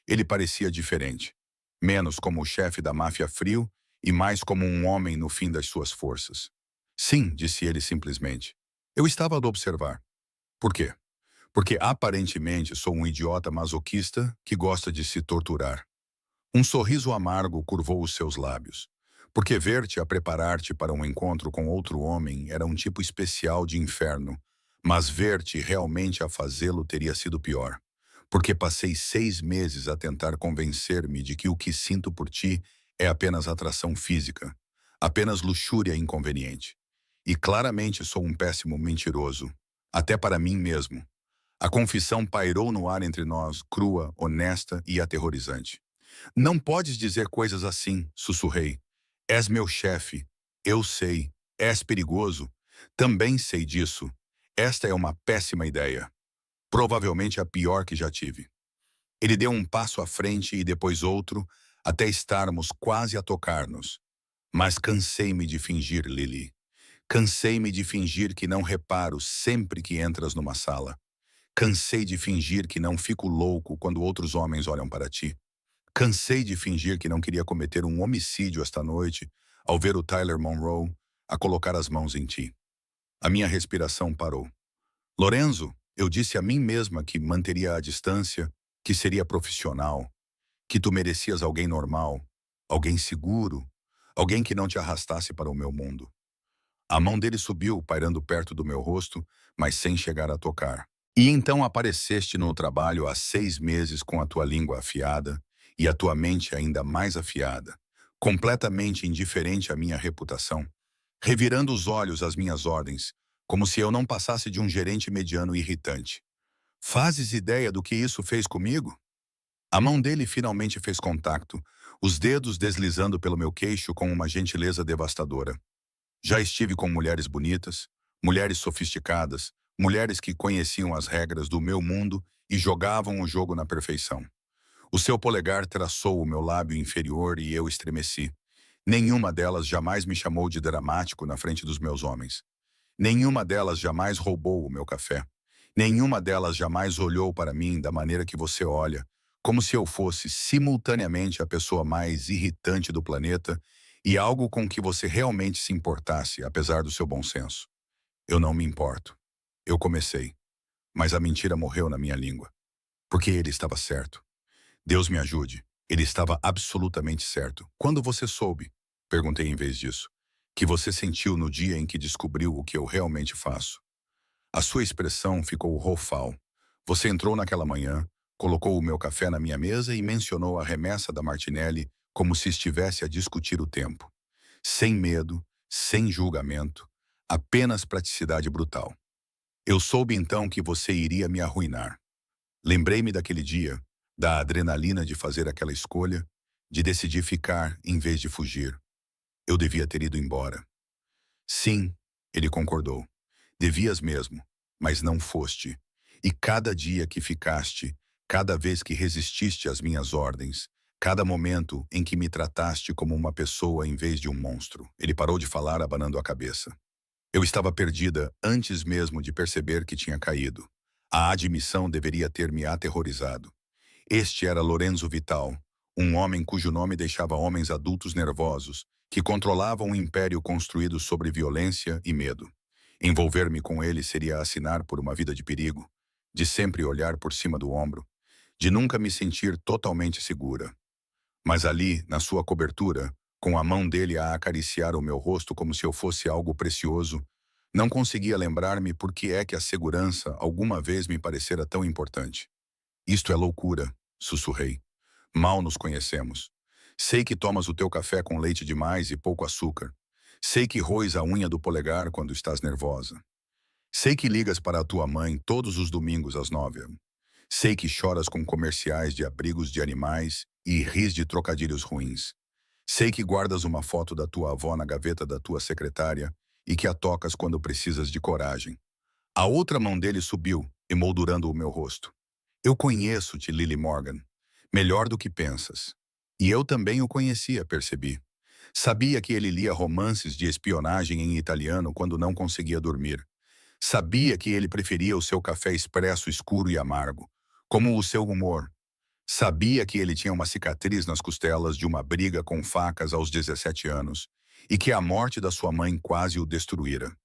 [SPEAKER 1] ele parecia diferente. Menos como o chefe da máfia frio e mais como um homem no fim das suas forças. Sim, disse ele simplesmente. Eu estava a observar. Por quê? Porque aparentemente sou um idiota masoquista que gosta de se torturar. Um sorriso amargo curvou os seus lábios. Porque ver-te a preparar-te para um encontro com outro homem era um tipo especial de inferno, mas ver-te realmente a fazê-lo teria sido pior. Porque passei 6 meses a tentar convencer-me de que o que sinto por ti é apenas atração física, apenas luxúria inconveniente. E claramente sou um péssimo mentiroso, até para mim mesmo. A confissão pairou no ar entre nós, crua, honesta e aterrorizante. Não podes dizer coisas assim, sussurrei. És meu chefe. Eu sei. És perigoso. Também sei disso. Esta é uma péssima ideia. Provavelmente a pior que já tive. Ele deu um passo à frente e depois outro, até estarmos quase a tocar-nos. Mas cansei-me de fingir, Lily. Cansei-me de fingir que não reparo sempre que entras numa sala. Cansei de fingir que não fico louco quando outros homens olham para ti. Cansei de fingir que não queria cometer um homicídio esta noite ao ver o Tyler Monroe a colocar as mãos em ti. A minha respiração parou. Lorenzo, eu disse a mim mesma que manteria a distância, que seria profissional, que tu merecias alguém normal, alguém seguro, alguém que não te arrastasse para o meu mundo. A mão dele subiu, pairando perto do meu rosto, mas sem chegar a tocar. E então apareceste no trabalho há 6 meses com a tua língua afiada e a tua mente ainda mais afiada, completamente indiferente à minha reputação, revirando os olhos às minhas ordens, como se eu não passasse de um gerente mediano irritante. Fazes ideia do que isso fez comigo? A mão dele finalmente fez contato, os dedos deslizando pelo meu queixo com uma gentileza devastadora. Já estive com mulheres bonitas, mulheres sofisticadas, mulheres que conheciam as regras do meu mundo e jogavam o jogo na perfeição. O seu polegar traçou o meu lábio inferior e eu estremeci. Nenhuma delas jamais me chamou de dramático na frente dos meus homens. Nenhuma delas jamais roubou o meu café. Nenhuma delas jamais olhou para mim da maneira que você olha, como se eu fosse simultaneamente a pessoa mais irritante do planeta e algo com que você realmente se importasse, apesar do seu bom senso. Eu não me importo. Eu comecei, mas a mentira morreu na minha língua. Porque ele estava certo. Deus me ajude. Ele estava absolutamente certo. Quando você soube, perguntei em vez disso, que você sentiu no dia em que descobriu o que eu realmente faço? A sua expressão ficou rofal. Você entrou naquela manhã, colocou o meu café na minha mesa e mencionou a remessa da Martinelli como se estivesse a discutir o tempo. Sem medo, sem julgamento, apenas praticidade brutal. Eu soube então que você iria me arruinar. Lembrei-me daquele dia, da adrenalina de fazer aquela escolha, de decidir ficar em vez de fugir. Eu devia ter ido embora. Sim, ele concordou. Devias mesmo, mas não foste. E cada dia que ficaste, cada vez que resististe às minhas ordens, cada momento em que me trataste como uma pessoa em vez de um monstro. Ele parou de falar, abanando a cabeça. Eu estava perdida antes mesmo de perceber que tinha caído. A admissão deveria ter me aterrorizado. Este era Lorenzo Vital, um homem cujo nome deixava homens adultos nervosos, que controlavam um império construído sobre violência e medo. Envolver-me com ele seria assinar por uma vida de perigo, de sempre olhar por cima do ombro, de nunca me sentir totalmente segura. Mas ali, na sua cobertura, com a mão dele a acariciar o meu rosto como se eu fosse algo precioso, não conseguia lembrar-me por que é que a segurança alguma vez me parecera tão importante. Isto é loucura, sussurrei. Mal nos conhecemos. Sei que tomas o teu café com leite demais e pouco açúcar. Sei que roes a unha do polegar quando estás nervosa. Sei que ligas para a tua mãe todos os domingos às 9. Sei que choras com comerciais de abrigos de animais e ris de trocadilhos ruins. Sei que guardas uma foto da tua avó na gaveta da tua secretária e que a tocas quando precisas de coragem. A outra mão dele subiu, emoldurando o meu rosto. Eu conheço-te, Lily Morgan, melhor do que pensas. E eu também o conhecia, percebi. Sabia que ele lia romances de espionagem em italiano quando não conseguia dormir. Sabia que ele preferia o seu café expresso escuro e amargo, como o seu humor. Sabia que ele tinha uma cicatriz nas costelas de uma briga com facas aos 17 anos e que a morte da sua mãe quase o destruíra.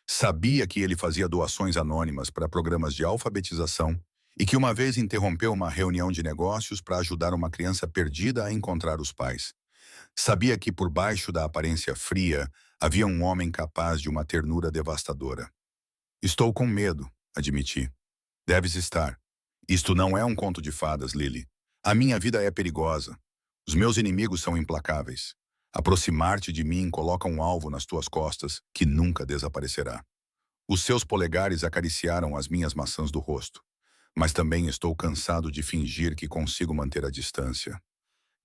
[SPEAKER 1] Sabia que ele fazia doações anônimas para programas de alfabetização e que uma vez interrompeu uma reunião de negócios para ajudar uma criança perdida a encontrar os pais. Sabia que por baixo da aparência fria havia um homem capaz de uma ternura devastadora. Estou com medo, admiti. Deves estar. Isto não é um conto de fadas, Lily. A minha vida é perigosa. Os meus inimigos são implacáveis. Aproximar-te de mim coloca um alvo nas tuas costas que nunca desaparecerá. Os seus polegares acariciaram as minhas maçãs do rosto. Mas também estou cansado de fingir que consigo manter a distância.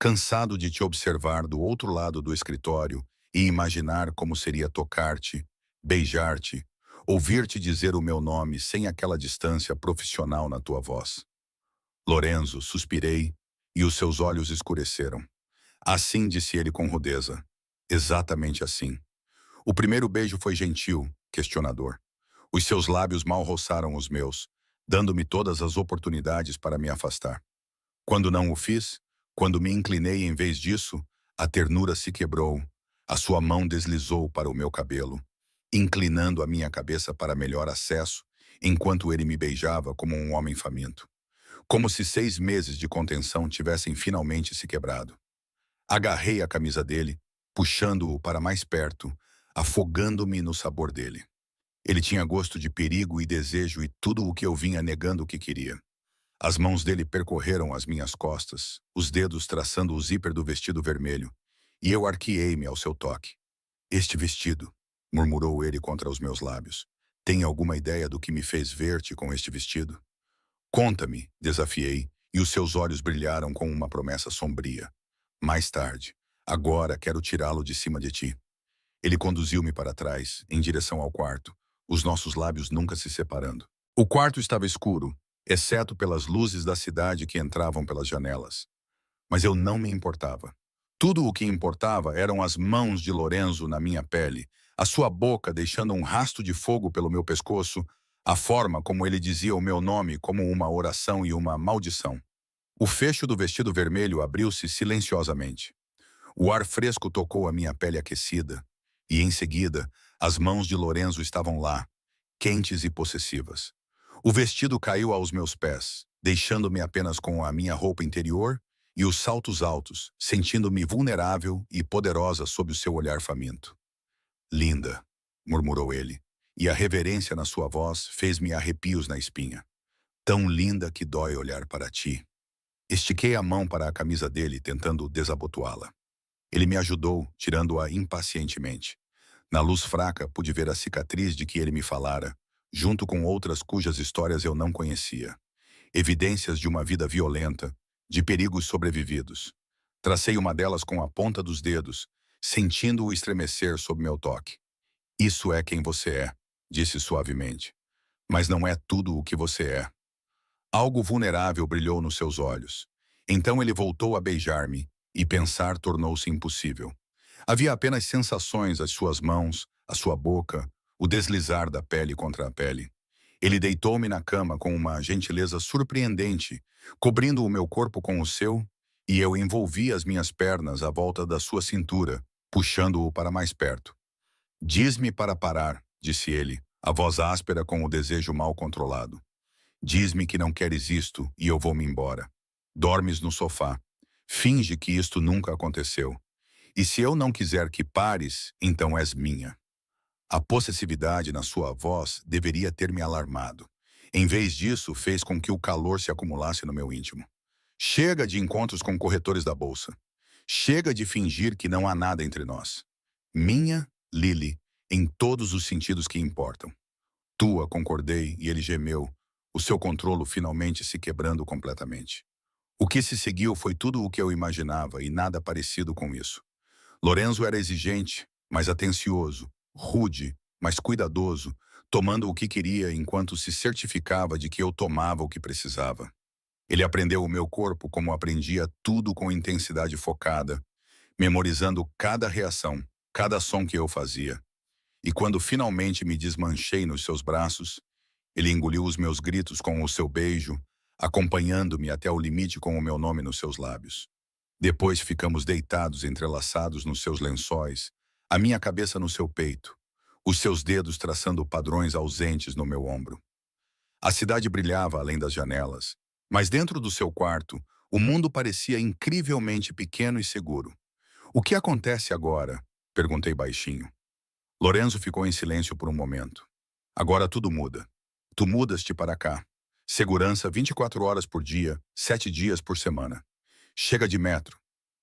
[SPEAKER 1] Cansado de te observar do outro lado do escritório e imaginar como seria tocar-te, beijar-te, ouvir-te dizer o meu nome sem aquela distância profissional na tua voz. Lorenzo, suspirei, e os seus olhos escureceram. Assim disse ele com rudeza. Exatamente assim. O primeiro beijo foi gentil, questionador. Os seus lábios mal roçaram os meus, dando-me todas as oportunidades para me afastar. Quando não o fiz, quando me inclinei em vez disso, a ternura se quebrou, a sua mão deslizou para o meu cabelo, inclinando a minha cabeça para melhor acesso, enquanto ele me beijava como um homem faminto. Como se 6 meses de contenção tivessem finalmente se quebrado. Agarrei a camisa dele, puxando-o para mais perto, afogando-me no sabor dele. Ele tinha gosto de perigo e desejo e tudo o que eu vinha negando que queria. As mãos dele percorreram as minhas costas, os dedos traçando o zíper do vestido vermelho, e eu arqueei-me ao seu toque. Este vestido, murmurou ele contra os meus lábios. Tem alguma ideia do que me fez ver-te com este vestido? Conta-me, desafiei, e os seus olhos brilharam com uma promessa sombria. Mais tarde. Agora quero tirá-lo de cima de ti. Ele conduziu-me para trás, em direção ao quarto, os nossos lábios nunca se separando. O quarto estava escuro, exceto pelas luzes da cidade que entravam pelas janelas. Mas eu não me importava. Tudo o que importava eram as mãos de Lorenzo na minha pele, a sua boca deixando um rasto de fogo pelo meu pescoço, a forma como ele dizia o meu nome como uma oração e uma maldição. O fecho do vestido vermelho abriu-se silenciosamente. O ar fresco tocou a minha pele aquecida, e em seguida, as mãos de Lorenzo estavam lá, quentes e possessivas. O vestido caiu aos meus pés, deixando-me apenas com a minha roupa interior e os saltos altos, sentindo-me vulnerável e poderosa sob o seu olhar faminto. Linda, murmurou ele, e a reverência na sua voz fez-me arrepios na espinha. Tão linda que dói olhar para ti. Estiquei a mão para a camisa dele, tentando desabotoá-la. Ele me ajudou, tirando-a impacientemente. Na luz fraca, pude ver a cicatriz de que ele me falara, junto com outras cujas histórias eu não conhecia. Evidências de uma vida violenta, de perigos sobrevividos. Tracei uma delas com a ponta dos dedos, sentindo-o estremecer sob meu toque. Isso é quem você é, disse suavemente. Mas não é tudo o que você é. Algo vulnerável brilhou nos seus olhos. Então ele voltou a beijar-me, e pensar tornou-se impossível. Havia apenas sensações às suas mãos, à sua boca, o deslizar da pele contra a pele. Ele deitou-me na cama com uma gentileza surpreendente, cobrindo o meu corpo com o seu, e eu envolvi as minhas pernas à volta da sua cintura, puxando-o para mais perto. Diz-me para parar, disse ele, a voz áspera com o desejo mal controlado. Diz-me que não queres isto e eu vou-me embora. Dormes no sofá. Finge que isto nunca aconteceu. E se eu não quiser que pares, então és minha. A possessividade na sua voz deveria ter me alarmado. Em vez disso, fez com que o calor se acumulasse no meu íntimo. Chega de encontros com corretores da bolsa. Chega de fingir que não há nada entre nós. Minha Lily, em todos os sentidos que importam. Tua, concordei, e ele gemeu, o seu controlo finalmente se quebrando completamente. O que se seguiu foi tudo o que eu imaginava e nada parecido com isso. Lorenzo era exigente, mas atencioso, rude, mas cuidadoso, tomando o que queria enquanto se certificava de que eu tomava o que precisava. Ele aprendeu o meu corpo como aprendia tudo com intensidade focada, memorizando cada reação, cada som que eu fazia. E quando finalmente me desmanchei nos seus braços, ele engoliu os meus gritos com o seu beijo, acompanhando-me até o limite com o meu nome nos seus lábios. Depois ficamos deitados entrelaçados nos seus lençóis, a minha cabeça no seu peito, os seus dedos traçando padrões ausentes no meu ombro. A cidade brilhava além das janelas, mas dentro do seu quarto, o mundo parecia incrivelmente pequeno e seguro. O que acontece agora? Perguntei baixinho. Lorenzo ficou em silêncio por um momento. Agora tudo muda. Tu mudas-te para cá. Segurança 24 horas por dia, 7 dias por semana. Chega de metro.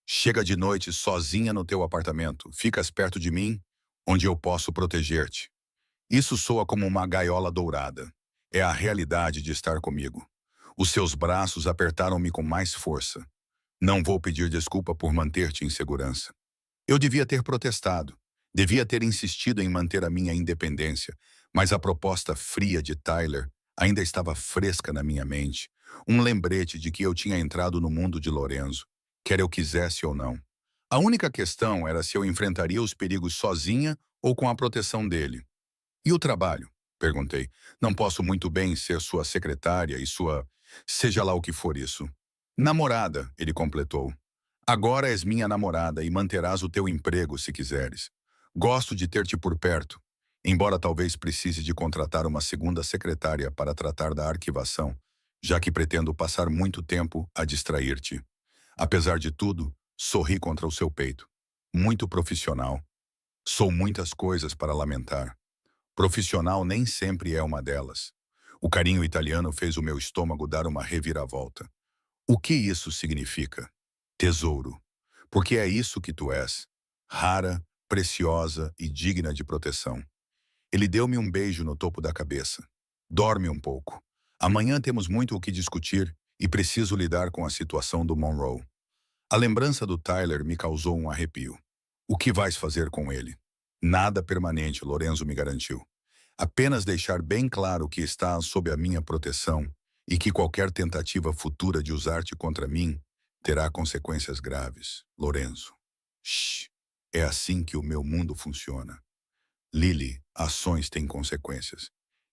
[SPEAKER 1] Chega de noite sozinha no teu apartamento. Ficas perto de mim, onde eu posso proteger-te. Isso soa como uma gaiola dourada. É a realidade de estar comigo. Os seus braços apertaram-me com mais força. Não vou pedir desculpa por manter-te em segurança. Eu devia ter protestado. Devia ter insistido em manter a minha independência, mas a proposta fria de Tyler ainda estava fresca na minha mente. Um lembrete de que eu tinha entrado no mundo de Lorenzo, quer eu quisesse ou não. A única questão era se eu enfrentaria os perigos sozinha ou com a proteção dele. E o trabalho? Perguntei. Não posso muito bem ser sua secretária e sua... seja lá o que for isso. Namorada, ele completou. Agora és minha namorada e manterás o teu emprego se quiseres. Gosto de ter-te por perto, embora talvez precise de contratar uma segunda secretária para tratar da arquivação, já que pretendo passar muito tempo a distrair-te. Apesar de tudo, sorri contra o seu peito. Muito profissional. Sou muitas coisas para lamentar. Profissional nem sempre é uma delas. O carinho italiano fez o meu estômago dar uma reviravolta. O que isso significa? Tesouro. Porque é isso que tu és. Rara, preciosa e digna de proteção. Ele deu-me um beijo no topo da cabeça. Dorme um pouco. Amanhã temos muito o que discutir e preciso lidar com a situação do Monroe. A lembrança do Tyler me causou um arrepio. O que vais fazer com ele? Nada permanente, Lorenzo me garantiu. Apenas deixar bem claro que está sob a minha proteção e que qualquer tentativa futura de usar-te contra mim terá consequências graves, Lorenzo. Shh. É assim que o meu mundo funciona. Lily, ações têm consequências.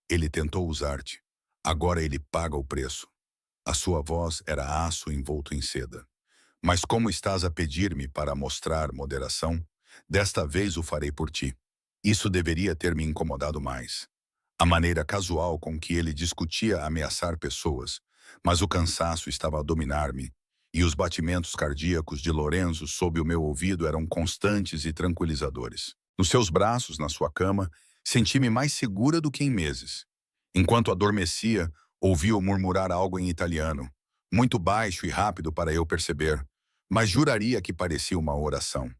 [SPEAKER 1] Ele tentou usar-te. Agora ele paga o preço. A sua voz era aço envolto em seda. Mas como estás a pedir-me para mostrar moderação, desta vez o farei por ti. Isso deveria ter me incomodado mais. A maneira casual com que ele discutia ameaçar pessoas, mas o cansaço estava a dominar-me, e os batimentos cardíacos de Lorenzo sob o meu ouvido eram constantes e tranquilizadores. Nos seus braços, na sua cama, senti-me mais segura do que em meses. Enquanto adormecia, ouvi-o murmurar algo em italiano, muito baixo e rápido para eu perceber, mas juraria que parecia uma oração.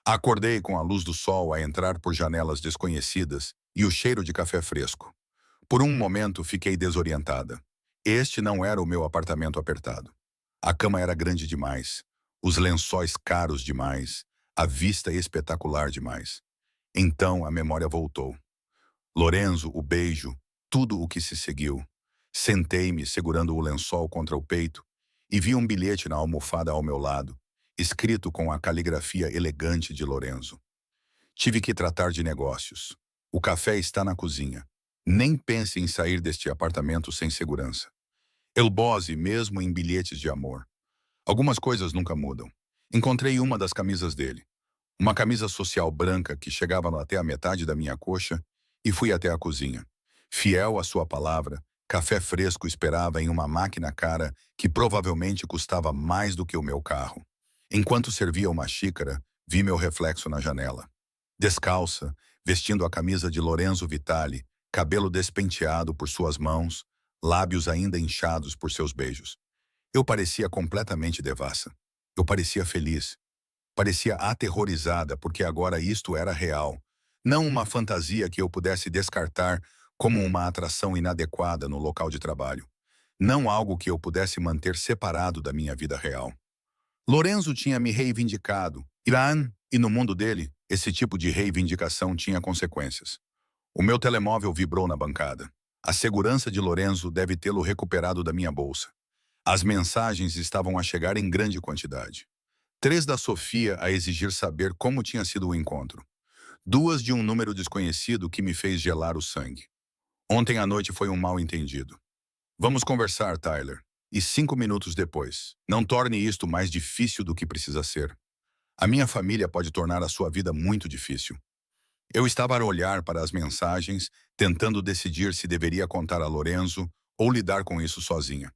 [SPEAKER 1] Acordei com a luz do sol a entrar por janelas desconhecidas e o cheiro de café fresco. Por um momento fiquei desorientada. Este não era o meu apartamento apertado. A cama era grande demais, os lençóis caros demais, a vista espetacular demais. Então a memória voltou. Lorenzo, o beijo, tudo o que se seguiu. Sentei-me segurando o lençol contra o peito e vi um bilhete na almofada ao meu lado, escrito com a caligrafia elegante de Lorenzo. Tive que tratar de negócios. O café está na cozinha. Nem pense em sair deste apartamento sem segurança. Elbose mesmo em bilhetes de amor. Algumas coisas nunca mudam. Encontrei uma das camisas dele. Uma camisa social branca que chegava até a metade da minha coxa e fui até a cozinha. Fiel à sua palavra, café fresco esperava em uma máquina cara que provavelmente custava mais do que o meu carro. Enquanto servia uma xícara, vi meu reflexo na janela. Descalça, vestindo a camisa de Lorenzo Vitali, cabelo despenteado por suas mãos, lábios ainda inchados por seus beijos. Eu parecia completamente devassa. Eu parecia feliz. Parecia aterrorizada porque agora isto era real. Não uma fantasia que eu pudesse descartar como uma atração inadequada no local de trabalho. Não algo que eu pudesse manter separado da minha vida real. Lorenzo tinha me reivindicado. E no mundo dele, esse tipo de reivindicação tinha consequências. O meu telemóvel vibrou na bancada. A segurança de Lorenzo deve tê-lo recuperado da minha bolsa. As mensagens estavam a chegar em grande quantidade. 3 da Sofia a exigir saber como tinha sido o encontro. 2 de um número desconhecido que me fez gelar o sangue. Ontem à noite foi um mal-entendido. Vamos conversar, Tyler. E 5 minutos depois. Não torne isto mais difícil do que precisa ser. A minha família pode tornar a sua vida muito difícil. Eu estava a olhar para as mensagens, tentando decidir se deveria contar a Lorenzo ou lidar com isso sozinha.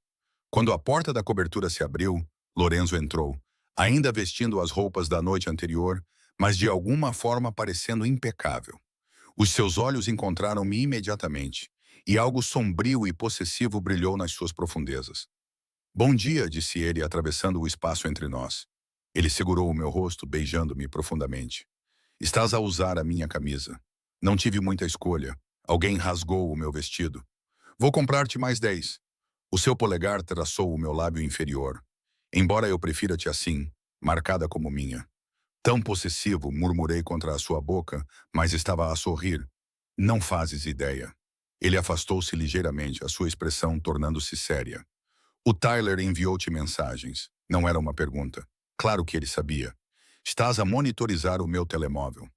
[SPEAKER 1] Quando a porta da cobertura se abriu, Lorenzo entrou, ainda vestindo as roupas da noite anterior, mas de alguma forma parecendo impecável. Os seus olhos encontraram-me imediatamente, e algo sombrio e possessivo brilhou nas suas profundezas. Bom dia, disse ele, atravessando o espaço entre nós. Ele segurou o meu rosto, beijando-me profundamente. Estás a usar a minha camisa. Não tive muita escolha. Alguém rasgou o meu vestido. Vou comprar-te mais 10. O seu polegar traçou o meu lábio inferior. Embora eu prefira-te assim, marcada como minha. Tão possessivo, murmurei contra a sua boca, mas estava a sorrir. Não fazes ideia. Ele afastou-se ligeiramente, a sua expressão tornando-se séria. O Tyler enviou-te mensagens. Não era uma pergunta. Claro que ele sabia. Estás a monitorizar o meu telemóvel.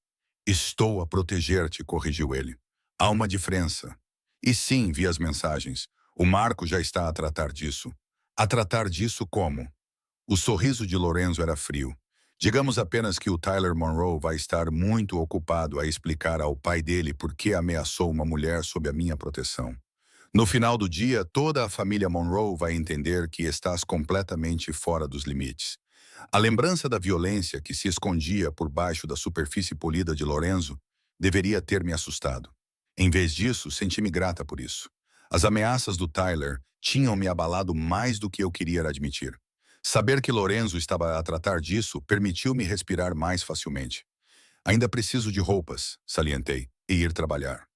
[SPEAKER 1] Estou a proteger-te, corrigiu ele. Há uma diferença. E sim, vi as mensagens. O Marco já está a tratar disso. A tratar disso como? O sorriso de Lorenzo era frio. Digamos apenas que o Tyler Monroe vai estar muito ocupado a explicar ao pai dele por que ameaçou uma mulher sob a minha proteção. No final do dia, toda a família Monroe vai entender que estás completamente fora dos limites. A lembrança da violência que se escondia por baixo da superfície polida de Lorenzo deveria ter me assustado. Em vez disso, senti-me grata por isso. As ameaças do Tyler tinham me abalado mais do que eu queria admitir. Saber que Lorenzo estava a tratar disso permitiu-me respirar mais facilmente. Ainda preciso de roupas, salientei, e ir trabalhar.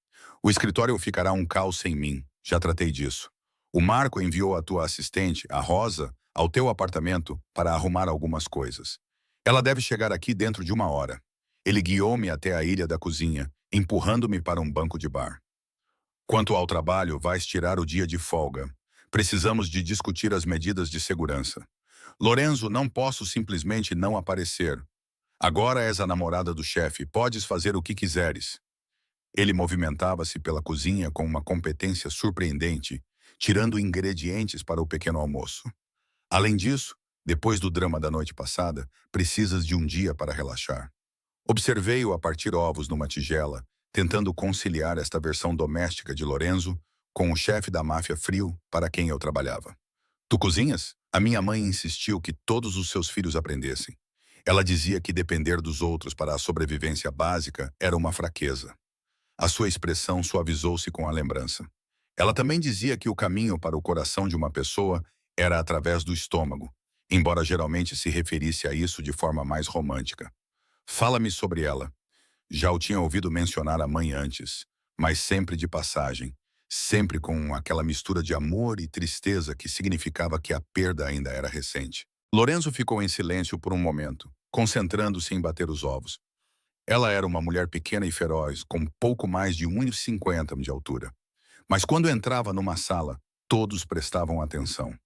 [SPEAKER 1] O escritório ficará um caos sem mim, já tratei disso. O Marco enviou a tua assistente, a Rosa, ao teu apartamento para arrumar algumas coisas. Ela deve chegar aqui dentro de 1 hora. Ele guiou-me até a ilha da cozinha, empurrando-me para um banco de bar. Quanto ao trabalho, vais tirar o dia de folga. Precisamos de discutir as medidas de segurança. Lorenzo, não posso simplesmente não aparecer. Agora és a namorada do chefe, podes fazer o que quiseres. Ele movimentava-se pela cozinha com uma competência surpreendente, tirando ingredientes para o pequeno almoço. Além disso, depois do drama da noite passada, precisas de um dia para relaxar. Observei-o a partir ovos numa tigela, tentando conciliar esta versão doméstica de Lorenzo com o chefe da máfia frio para quem eu trabalhava. Tu cozinhas? A minha mãe insistiu que todos os seus filhos aprendessem. Ela dizia que depender dos outros para a sobrevivência básica era uma fraqueza. A sua expressão suavizou-se com a lembrança. Ela também dizia que o caminho para o coração de uma pessoa era através do estômago, embora geralmente se referisse a isso de forma mais romântica. Fala-me sobre ela. Já o tinha ouvido mencionar a mãe antes, mas sempre de passagem, sempre com aquela mistura de amor e tristeza que significava que a perda ainda era recente. Lorenzo ficou em silêncio por um momento, concentrando-se em bater os ovos. Ela era uma mulher pequena e feroz, com pouco mais de 1,50 de altura. Mas quando entrava numa sala, todos prestavam atenção.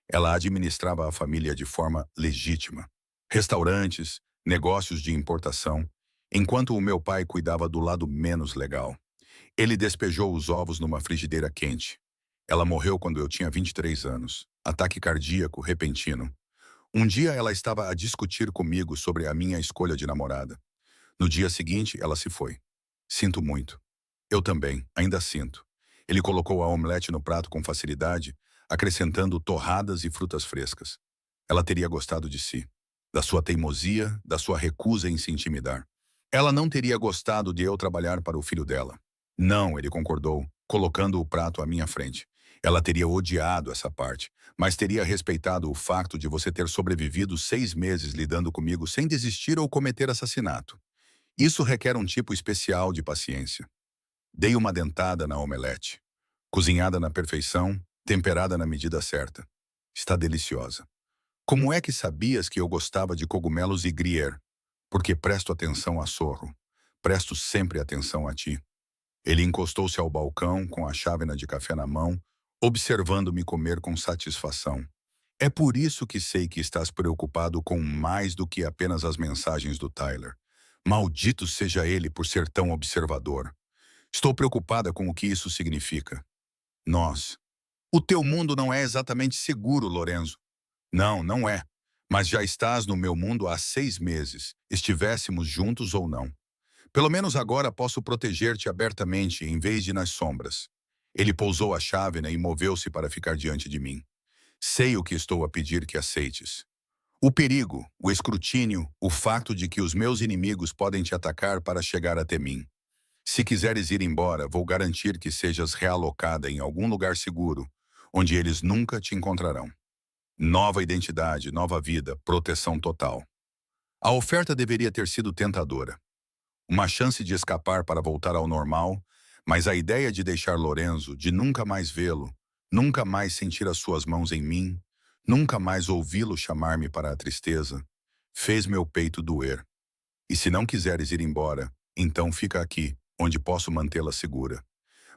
[SPEAKER 1] Ela administrava a família de forma legítima. Restaurantes, negócios de importação, enquanto o meu pai cuidava do lado menos legal. Ele despejou os ovos numa frigideira quente. Ela morreu quando eu tinha 23 anos. Ataque cardíaco repentino. Um dia ela estava a discutir comigo sobre a minha escolha de namorada. No dia seguinte, ela se foi. Sinto muito. Eu também, ainda sinto. Ele colocou a omelete no prato com facilidade, acrescentando torradas e frutas frescas. Ela teria gostado de si, da sua teimosia, da sua recusa em se intimidar. Ela não teria gostado de eu trabalhar para o filho dela. Não, ele concordou, colocando o prato à minha frente. Ela teria odiado essa parte, mas teria respeitado o facto de você ter sobrevivido 6 meses lidando comigo sem desistir ou cometer assassinato. Isso requer um tipo especial de paciência. Dei uma dentada na omelete. Cozinhada na perfeição, temperada na medida certa. Está deliciosa. Como é que sabias que eu gostava de cogumelos e gruyère? Porque presto atenção a Sorro. Presto sempre atenção a ti. Ele encostou-se ao balcão com a chávena de café na mão, observando-me comer com satisfação. É por isso que sei que estás preocupado com mais do que apenas as mensagens do Tyler. Maldito seja ele por ser tão observador. Estou preocupada com o que isso significa. Nós. O teu mundo não é exatamente seguro, Lorenzo. Não, não é. Mas já estás no meu mundo há 6 meses, estivéssemos juntos ou não. Pelo menos agora posso proteger-te abertamente em vez de nas sombras. Ele pousou a chávena e moveu-se para ficar diante de mim. Sei o que estou a pedir que aceites. O perigo, o escrutínio, o facto de que os meus inimigos podem te atacar para chegar até mim. Se quiseres ir embora, vou garantir que sejas realocada em algum lugar seguro, onde eles nunca te encontrarão. Nova identidade, nova vida, proteção total. A oferta deveria ter sido tentadora. Uma chance de escapar para voltar ao normal, mas a ideia de deixar Lorenzo, de nunca mais vê-lo, nunca mais sentir as suas mãos em mim, nunca mais ouvi-lo chamar-me para a tristeza, fez meu peito doer. E se não quiseres ir embora, então fica aqui, onde posso mantê-la segura.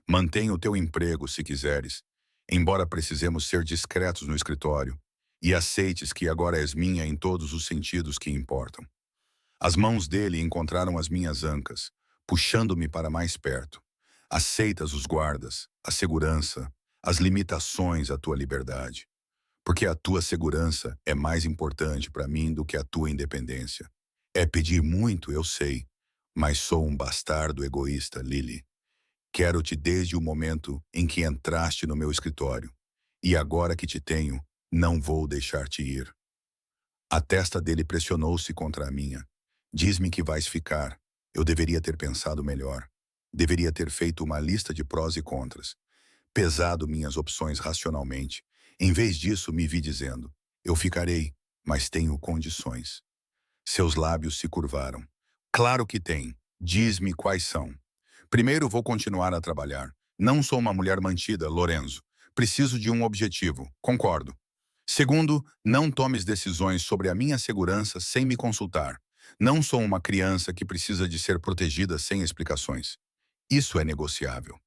[SPEAKER 1] Mantenha o teu emprego, se quiseres, embora precisemos ser discretos no escritório, e aceites que agora és minha em todos os sentidos que importam. As mãos dele encontraram as minhas ancas, puxando-me para mais perto. Aceitas os guardas, a segurança, as limitações à tua liberdade. Porque a tua segurança é mais importante para mim do que a tua independência. É pedir muito, eu sei, mas sou um bastardo egoísta, Lily. Quero-te desde o momento em que entraste no meu escritório. E agora que te tenho, não vou deixar-te ir. A testa dele pressionou-se contra a minha. Diz-me que vais ficar. Eu deveria ter pensado melhor. Deveria ter feito uma lista de prós e contras. Pesado minhas opções racionalmente. Em vez disso, me vi dizendo, eu ficarei, mas tenho condições. Seus lábios se curvaram. Claro que tem. Diz-me quais são. Primeiro, vou continuar a trabalhar. Não sou uma mulher mantida, Lorenzo. Preciso de um objetivo. Concordo. Segundo, não tomes decisões sobre a minha segurança sem me consultar. Não sou uma criança que precisa de ser protegida sem explicações. Isso é negociável.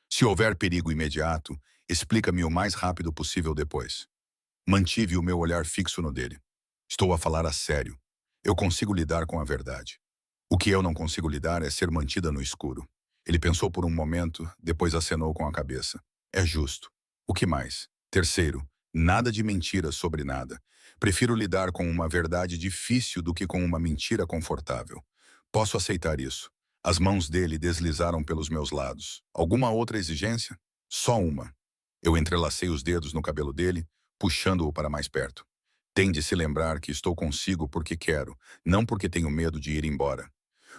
[SPEAKER 1] Se houver perigo imediato, explica-me o mais rápido possível depois. Mantive o meu olhar fixo no dele. Estou a falar a sério. Eu consigo lidar com a verdade. O que eu não consigo lidar é ser mantida no escuro. Ele pensou por um momento, depois acenou com a cabeça. É justo. O que mais? Terceiro, nada de mentira sobre nada. Prefiro lidar com uma verdade difícil do que com uma mentira confortável. Posso aceitar isso. As mãos dele deslizaram pelos meus lados. Alguma outra exigência? Só uma. Eu entrelacei os dedos no cabelo dele, puxando-o para mais perto. Tem de se lembrar que estou consigo porque quero, não porque tenho medo de ir embora.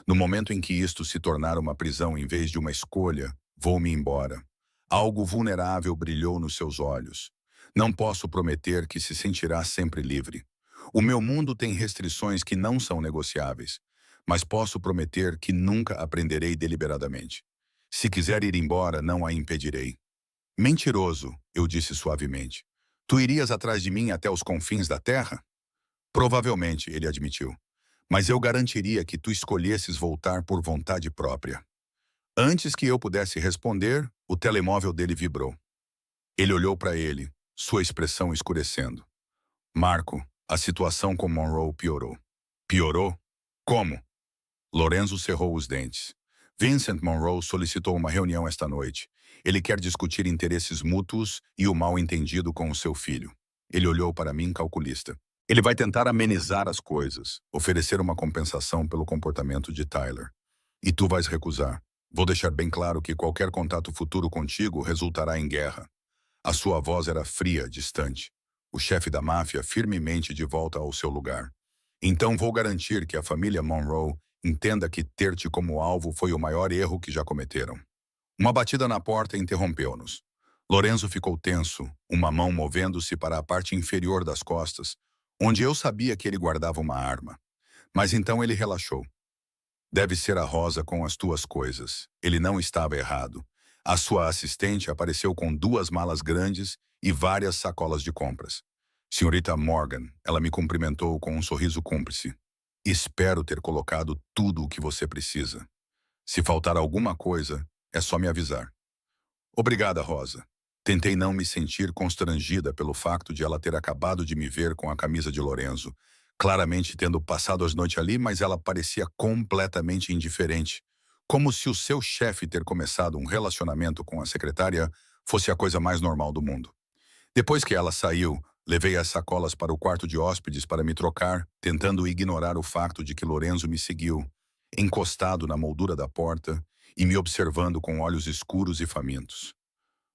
[SPEAKER 1] No momento em que isto se tornar uma prisão em vez de uma escolha, vou-me embora. Algo vulnerável brilhou nos seus olhos. Não posso prometer que se sentirá sempre livre. O meu mundo tem restrições que não são negociáveis, mas posso prometer que nunca aprenderei deliberadamente. Se quiser ir embora, não a impedirei. Mentiroso, eu disse suavemente. Tu irias atrás de mim até os confins da terra? Provavelmente, ele admitiu. Mas eu garantiria que tu escolhesses voltar por vontade própria. Antes que eu pudesse responder, o telemóvel dele vibrou. Ele olhou para ele, sua expressão escurecendo. Marco, a situação com Monroe piorou. Piorou? Como? Lorenzo cerrou os dentes. Vincent Monroe solicitou uma reunião esta noite. Ele quer discutir interesses mútuos e o mal-entendido com o seu filho. Ele olhou para mim, calculista. Ele vai tentar amenizar as coisas, oferecer uma compensação pelo comportamento de Tyler. E tu vais recusar. Vou deixar bem claro que qualquer contato futuro contigo resultará em guerra. A sua voz era fria, distante. O chefe da máfia firmemente de volta ao seu lugar. Então vou garantir que a família Monroe entenda que ter-te como alvo foi o maior erro que já cometeram. Uma batida na porta interrompeu-nos. Lorenzo ficou tenso, uma mão movendo-se para a parte inferior das costas, onde eu sabia que ele guardava uma arma. Mas então ele relaxou. Deve ser a Rosa com as tuas coisas. Ele não estava errado. A sua assistente apareceu com 2 malas grandes e várias sacolas de compras. Senhorita Morgan, ela me cumprimentou com um sorriso cúmplice. Espero ter colocado tudo o que você precisa. Se faltar alguma coisa, é só me avisar. Obrigada, Rosa. Tentei não me sentir constrangida pelo facto de ela ter acabado de me ver com a camisa de Lorenzo, claramente tendo passado as noites ali, mas ela parecia completamente indiferente, como se o seu chefe ter começado um relacionamento com a secretária fosse a coisa mais normal do mundo. Depois que ela saiu, levei as sacolas para o quarto de hóspedes para me trocar, tentando ignorar o facto de que Lorenzo me seguiu, encostado na moldura da porta e me observando com olhos escuros e famintos.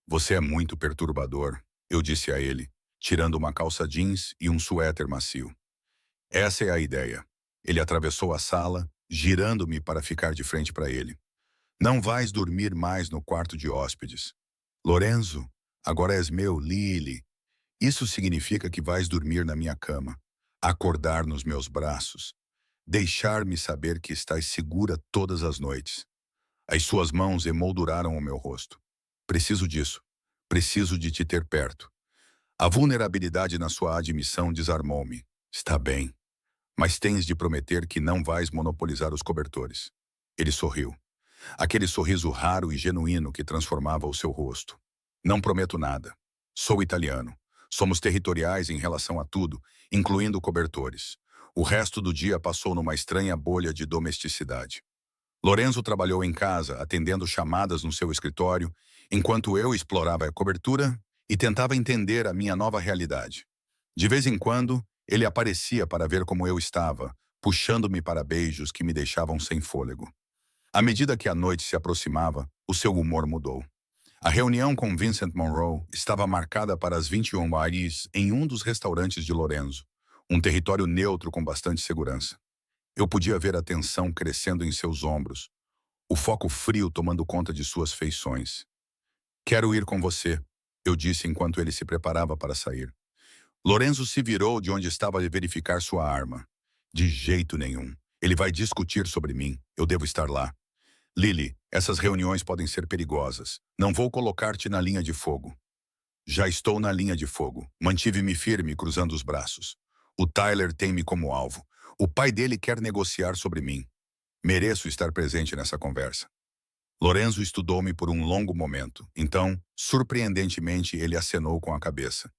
[SPEAKER 1] Você é muito perturbador, eu disse a ele, tirando uma calça jeans e um suéter macio. Essa é a ideia. Ele atravessou a sala, girando-me para ficar de frente para ele. Não vais dormir mais no quarto de hóspedes. Lorenzo, agora és meu, Lily. Isso significa que vais dormir na minha cama, acordar nos meus braços, deixar-me saber que estás segura todas as noites. As suas mãos emolduraram o meu rosto. Preciso disso. Preciso de te ter perto. A vulnerabilidade na sua admissão desarmou-me. Está bem. Mas tens de prometer que não vais monopolizar os cobertores. Ele sorriu. Aquele sorriso raro e genuíno que transformava o seu rosto. Não prometo nada. Sou italiano. Somos territoriais em relação a tudo, incluindo cobertores. O resto do dia passou numa estranha bolha de domesticidade. Lorenzo trabalhou em casa, atendendo chamadas no seu escritório, enquanto eu explorava a cobertura e tentava entender a minha nova realidade. De vez em quando, ele aparecia para ver como eu estava, puxando-me para beijos que me deixavam sem fôlego. À medida que a noite se aproximava, o seu humor mudou. A reunião com Vincent Monroe estava marcada para as 21 horas em um dos restaurantes de Lorenzo, um território neutro com bastante segurança. Eu podia ver a tensão crescendo em seus ombros, o foco frio tomando conta de suas feições. Quero ir com você, eu disse enquanto ele se preparava para sair. Lorenzo se virou de onde estava a verificar sua arma. De jeito nenhum. Ele vai discutir sobre mim. Eu devo estar lá. Lily, essas reuniões podem ser perigosas. Não vou colocar-te na linha de fogo. Já estou na linha de fogo. Mantive-me firme, cruzando os braços. O Tyler tem-me como alvo. O pai dele quer negociar sobre mim. Mereço estar presente nessa conversa. Lorenzo estudou-me por um longo momento. Então, surpreendentemente, ele acenou com a cabeça.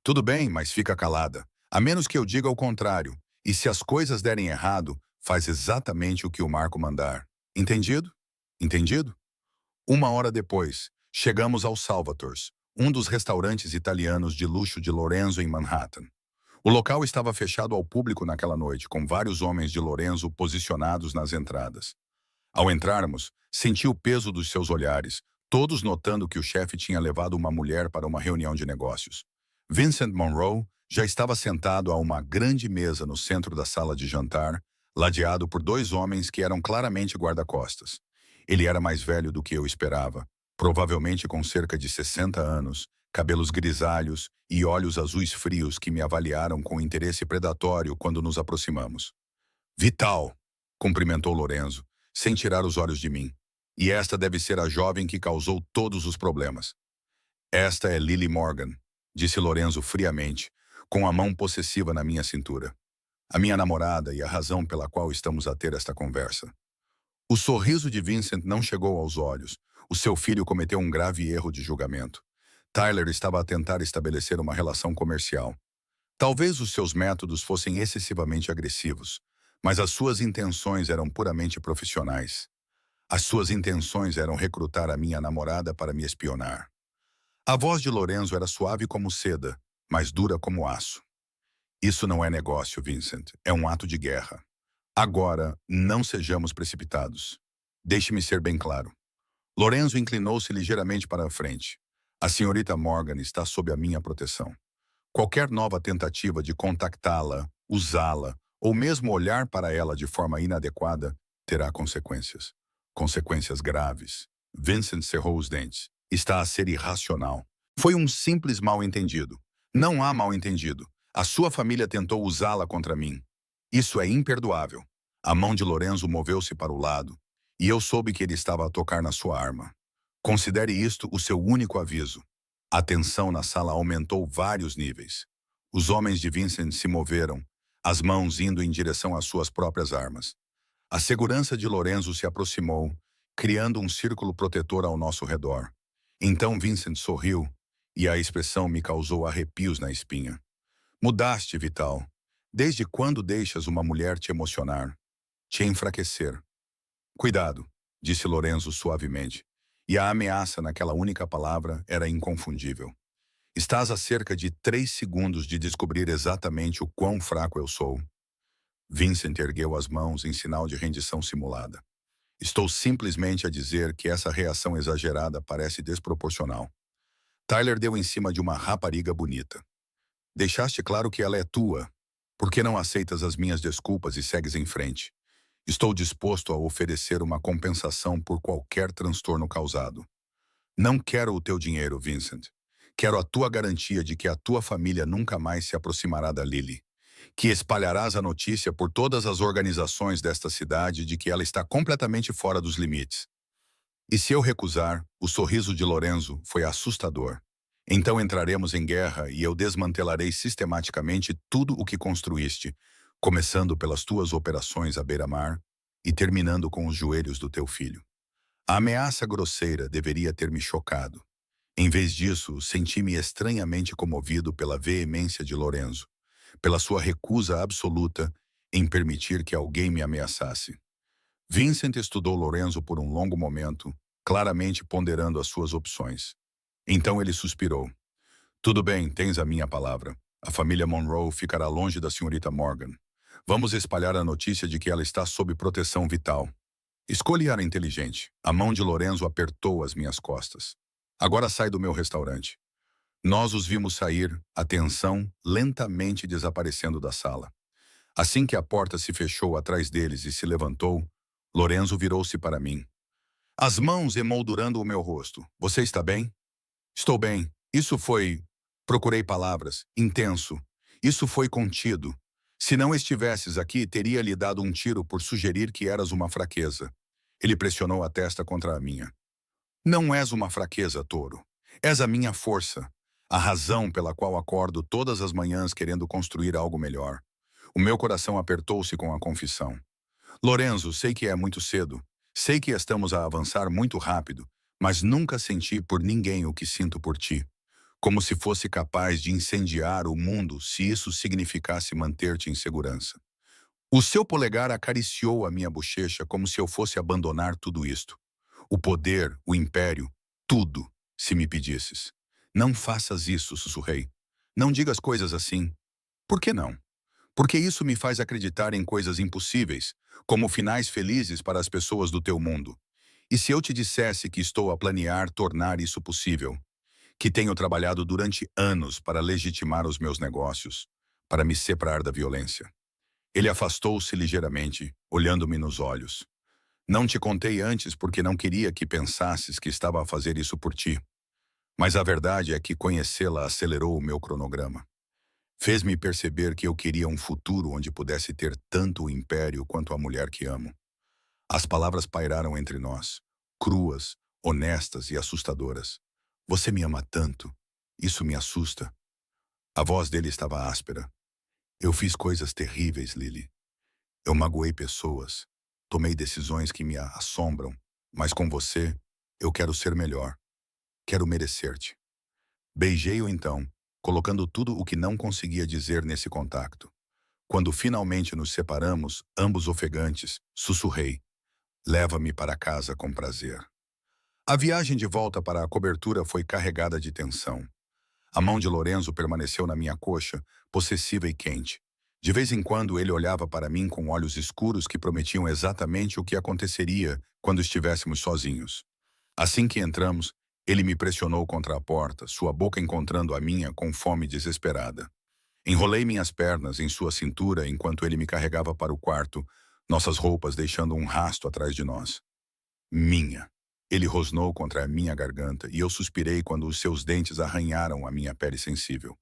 [SPEAKER 1] Tudo bem, mas fica calada. A menos que eu diga o contrário. E se as coisas derem errado, faz exatamente o que o Marco mandar. Entendido? Entendido? 1 hora depois, chegamos ao Salvators, um dos restaurantes italianos de luxo de Lorenzo em Manhattan. O local estava fechado ao público naquela noite, com vários homens de Lorenzo posicionados nas entradas. Ao entrarmos, senti o peso dos seus olhares, todos notando que o chefe tinha levado uma mulher para uma reunião de negócios. Vincent Monroe já estava sentado a uma grande mesa no centro da sala de jantar, ladeado por 2 homens que eram claramente guarda-costas. Ele era mais velho do que eu esperava, provavelmente com cerca de 60 anos, cabelos grisalhos e olhos azuis frios que me avaliaram com interesse predatório quando nos aproximamos. Vital, cumprimentou Lorenzo, sem tirar os olhos de mim. E esta deve ser a jovem que causou todos os problemas. Esta é Lily Morgan, disse Lorenzo friamente, com a mão possessiva na minha cintura. A minha namorada e a razão pela qual estamos a ter esta conversa. O sorriso de Vincent não chegou aos olhos. O seu filho cometeu um grave erro de julgamento. Tyler estava a tentar estabelecer uma relação comercial. Talvez os seus métodos fossem excessivamente agressivos, mas as suas intenções eram puramente profissionais. As suas intenções eram recrutar a minha namorada para me espionar. A voz de Lorenzo era suave como seda, mas dura como aço. Isso não é negócio, Vincent. É um ato de guerra. Agora, não sejamos precipitados. Deixe-me ser bem claro. Lorenzo inclinou-se ligeiramente para a frente. A senhorita Morgan está sob a minha proteção. Qualquer nova tentativa de contactá-la, usá-la, ou mesmo olhar para ela de forma inadequada, terá consequências. Consequências graves. Vincent cerrou os dentes. Está a ser irracional. Foi um simples mal-entendido. Não há mal-entendido. A sua família tentou usá-la contra mim. Isso é imperdoável. A mão de Lorenzo moveu-se para o lado, e eu soube que ele estava a tocar na sua arma. Considere isto o seu único aviso. A tensão na sala aumentou vários níveis. Os homens de Vincent se moveram, as mãos indo em direção às suas próprias armas. A segurança de Lorenzo se aproximou, criando um círculo protetor ao nosso redor. Então Vincent sorriu, e a expressão me causou arrepios na espinha. Mudaste, Vital. Desde quando deixas uma mulher te emocionar, te enfraquecer? Cuidado, disse Lorenzo suavemente, e a ameaça naquela única palavra era inconfundível. Estás a cerca de 3 segundos de descobrir exatamente o quão fraco eu sou. Vincent ergueu as mãos em sinal de rendição simulada. Estou simplesmente a dizer que essa reação exagerada parece desproporcional. Tyler deu em cima de uma rapariga bonita. Deixaste claro que ela é tua. Por que não aceitas as minhas desculpas e segues em frente? Estou disposto a oferecer uma compensação por qualquer transtorno causado. Não quero o teu dinheiro, Vincent. Quero a tua garantia de que a tua família nunca mais se aproximará da Lily. Que espalharás a notícia por todas as organizações desta cidade de que ela está completamente fora dos limites. E se eu recusar, o sorriso de Lorenzo foi assustador. Então entraremos em guerra e eu desmantelarei sistematicamente tudo o que construíste, começando pelas tuas operações à beira-mar e terminando com os joelhos do teu filho. A ameaça grosseira deveria ter me chocado. Em vez disso, senti-me estranhamente comovido pela veemência de Lorenzo, pela sua recusa absoluta em permitir que alguém me ameaçasse. Vincent estudou Lorenzo por um longo momento, claramente ponderando as suas opções. Então ele suspirou. Tudo bem, tens a minha palavra. A família Monroe ficará longe da senhorita Morgan. Vamos espalhar a notícia de que ela está sob proteção vital. Escolha era inteligente. A mão de Lorenzo apertou as minhas costas. Agora sai do meu restaurante. Nós os vimos sair, a tensão lentamente desaparecendo da sala. Assim que a porta se fechou atrás deles e se levantou, Lorenzo virou-se para mim. As mãos emoldurando o meu rosto. Você está bem? Estou bem. Isso foi... Procurei palavras. Intenso. Isso foi contido. Se não estivesses aqui, teria lhe dado um tiro por sugerir que eras uma fraqueza. Ele pressionou a testa contra a minha. Não és uma fraqueza, touro. És a minha força. A razão pela qual acordo todas as manhãs querendo construir algo melhor. O meu coração apertou-se com a confissão. Lorenzo, sei que é muito cedo. Sei que estamos a avançar muito rápido, mas nunca senti por ninguém o que sinto por ti. Como se fosse capaz de incendiar o mundo se isso significasse manter-te em segurança. O seu polegar acariciou a minha bochecha como se eu fosse abandonar tudo isto. O poder, o império, tudo, se me pedisses. Não faças isso, sussurrei. Não digas coisas assim. Por que não? Porque isso me faz acreditar em coisas impossíveis, como finais felizes para as pessoas do teu mundo. E se eu te dissesse que estou a planear tornar isso possível? Que tenho trabalhado durante anos para legitimar os meus negócios, para me separar da violência. Ele afastou-se ligeiramente, olhando-me nos olhos. Não te contei antes porque não queria que pensasses que estava a fazer isso por ti. Mas a verdade é que conhecê-la acelerou o meu cronograma. Fez-me perceber que eu queria um futuro onde pudesse ter tanto o império quanto a mulher que amo. As palavras pairaram entre nós, cruas, honestas e assustadoras. Você me ama tanto. Isso me assusta. A voz dele estava áspera. Eu fiz coisas terríveis, Lily. Eu magoei pessoas. Tomei decisões que me assombram. Mas com você, eu quero ser melhor. Quero merecer-te. Beijei-o então, colocando tudo o que não conseguia dizer nesse contacto. Quando finalmente nos separamos, ambos ofegantes, sussurrei. Leva-me para casa com prazer. A viagem de volta para a cobertura foi carregada de tensão. A mão de Lorenzo permaneceu na minha coxa, possessiva e quente. De vez em quando ele olhava para mim com olhos escuros que prometiam exatamente o que aconteceria quando estivéssemos sozinhos. Assim que entramos, ele me pressionou contra a porta, sua boca encontrando a minha com fome desesperada. Enrolei minhas pernas em sua cintura enquanto ele me carregava para o quarto, nossas roupas deixando um rasto atrás de nós. Minha. Ele rosnou contra a minha garganta e eu suspirei quando os seus dentes arranharam a minha pele sensível.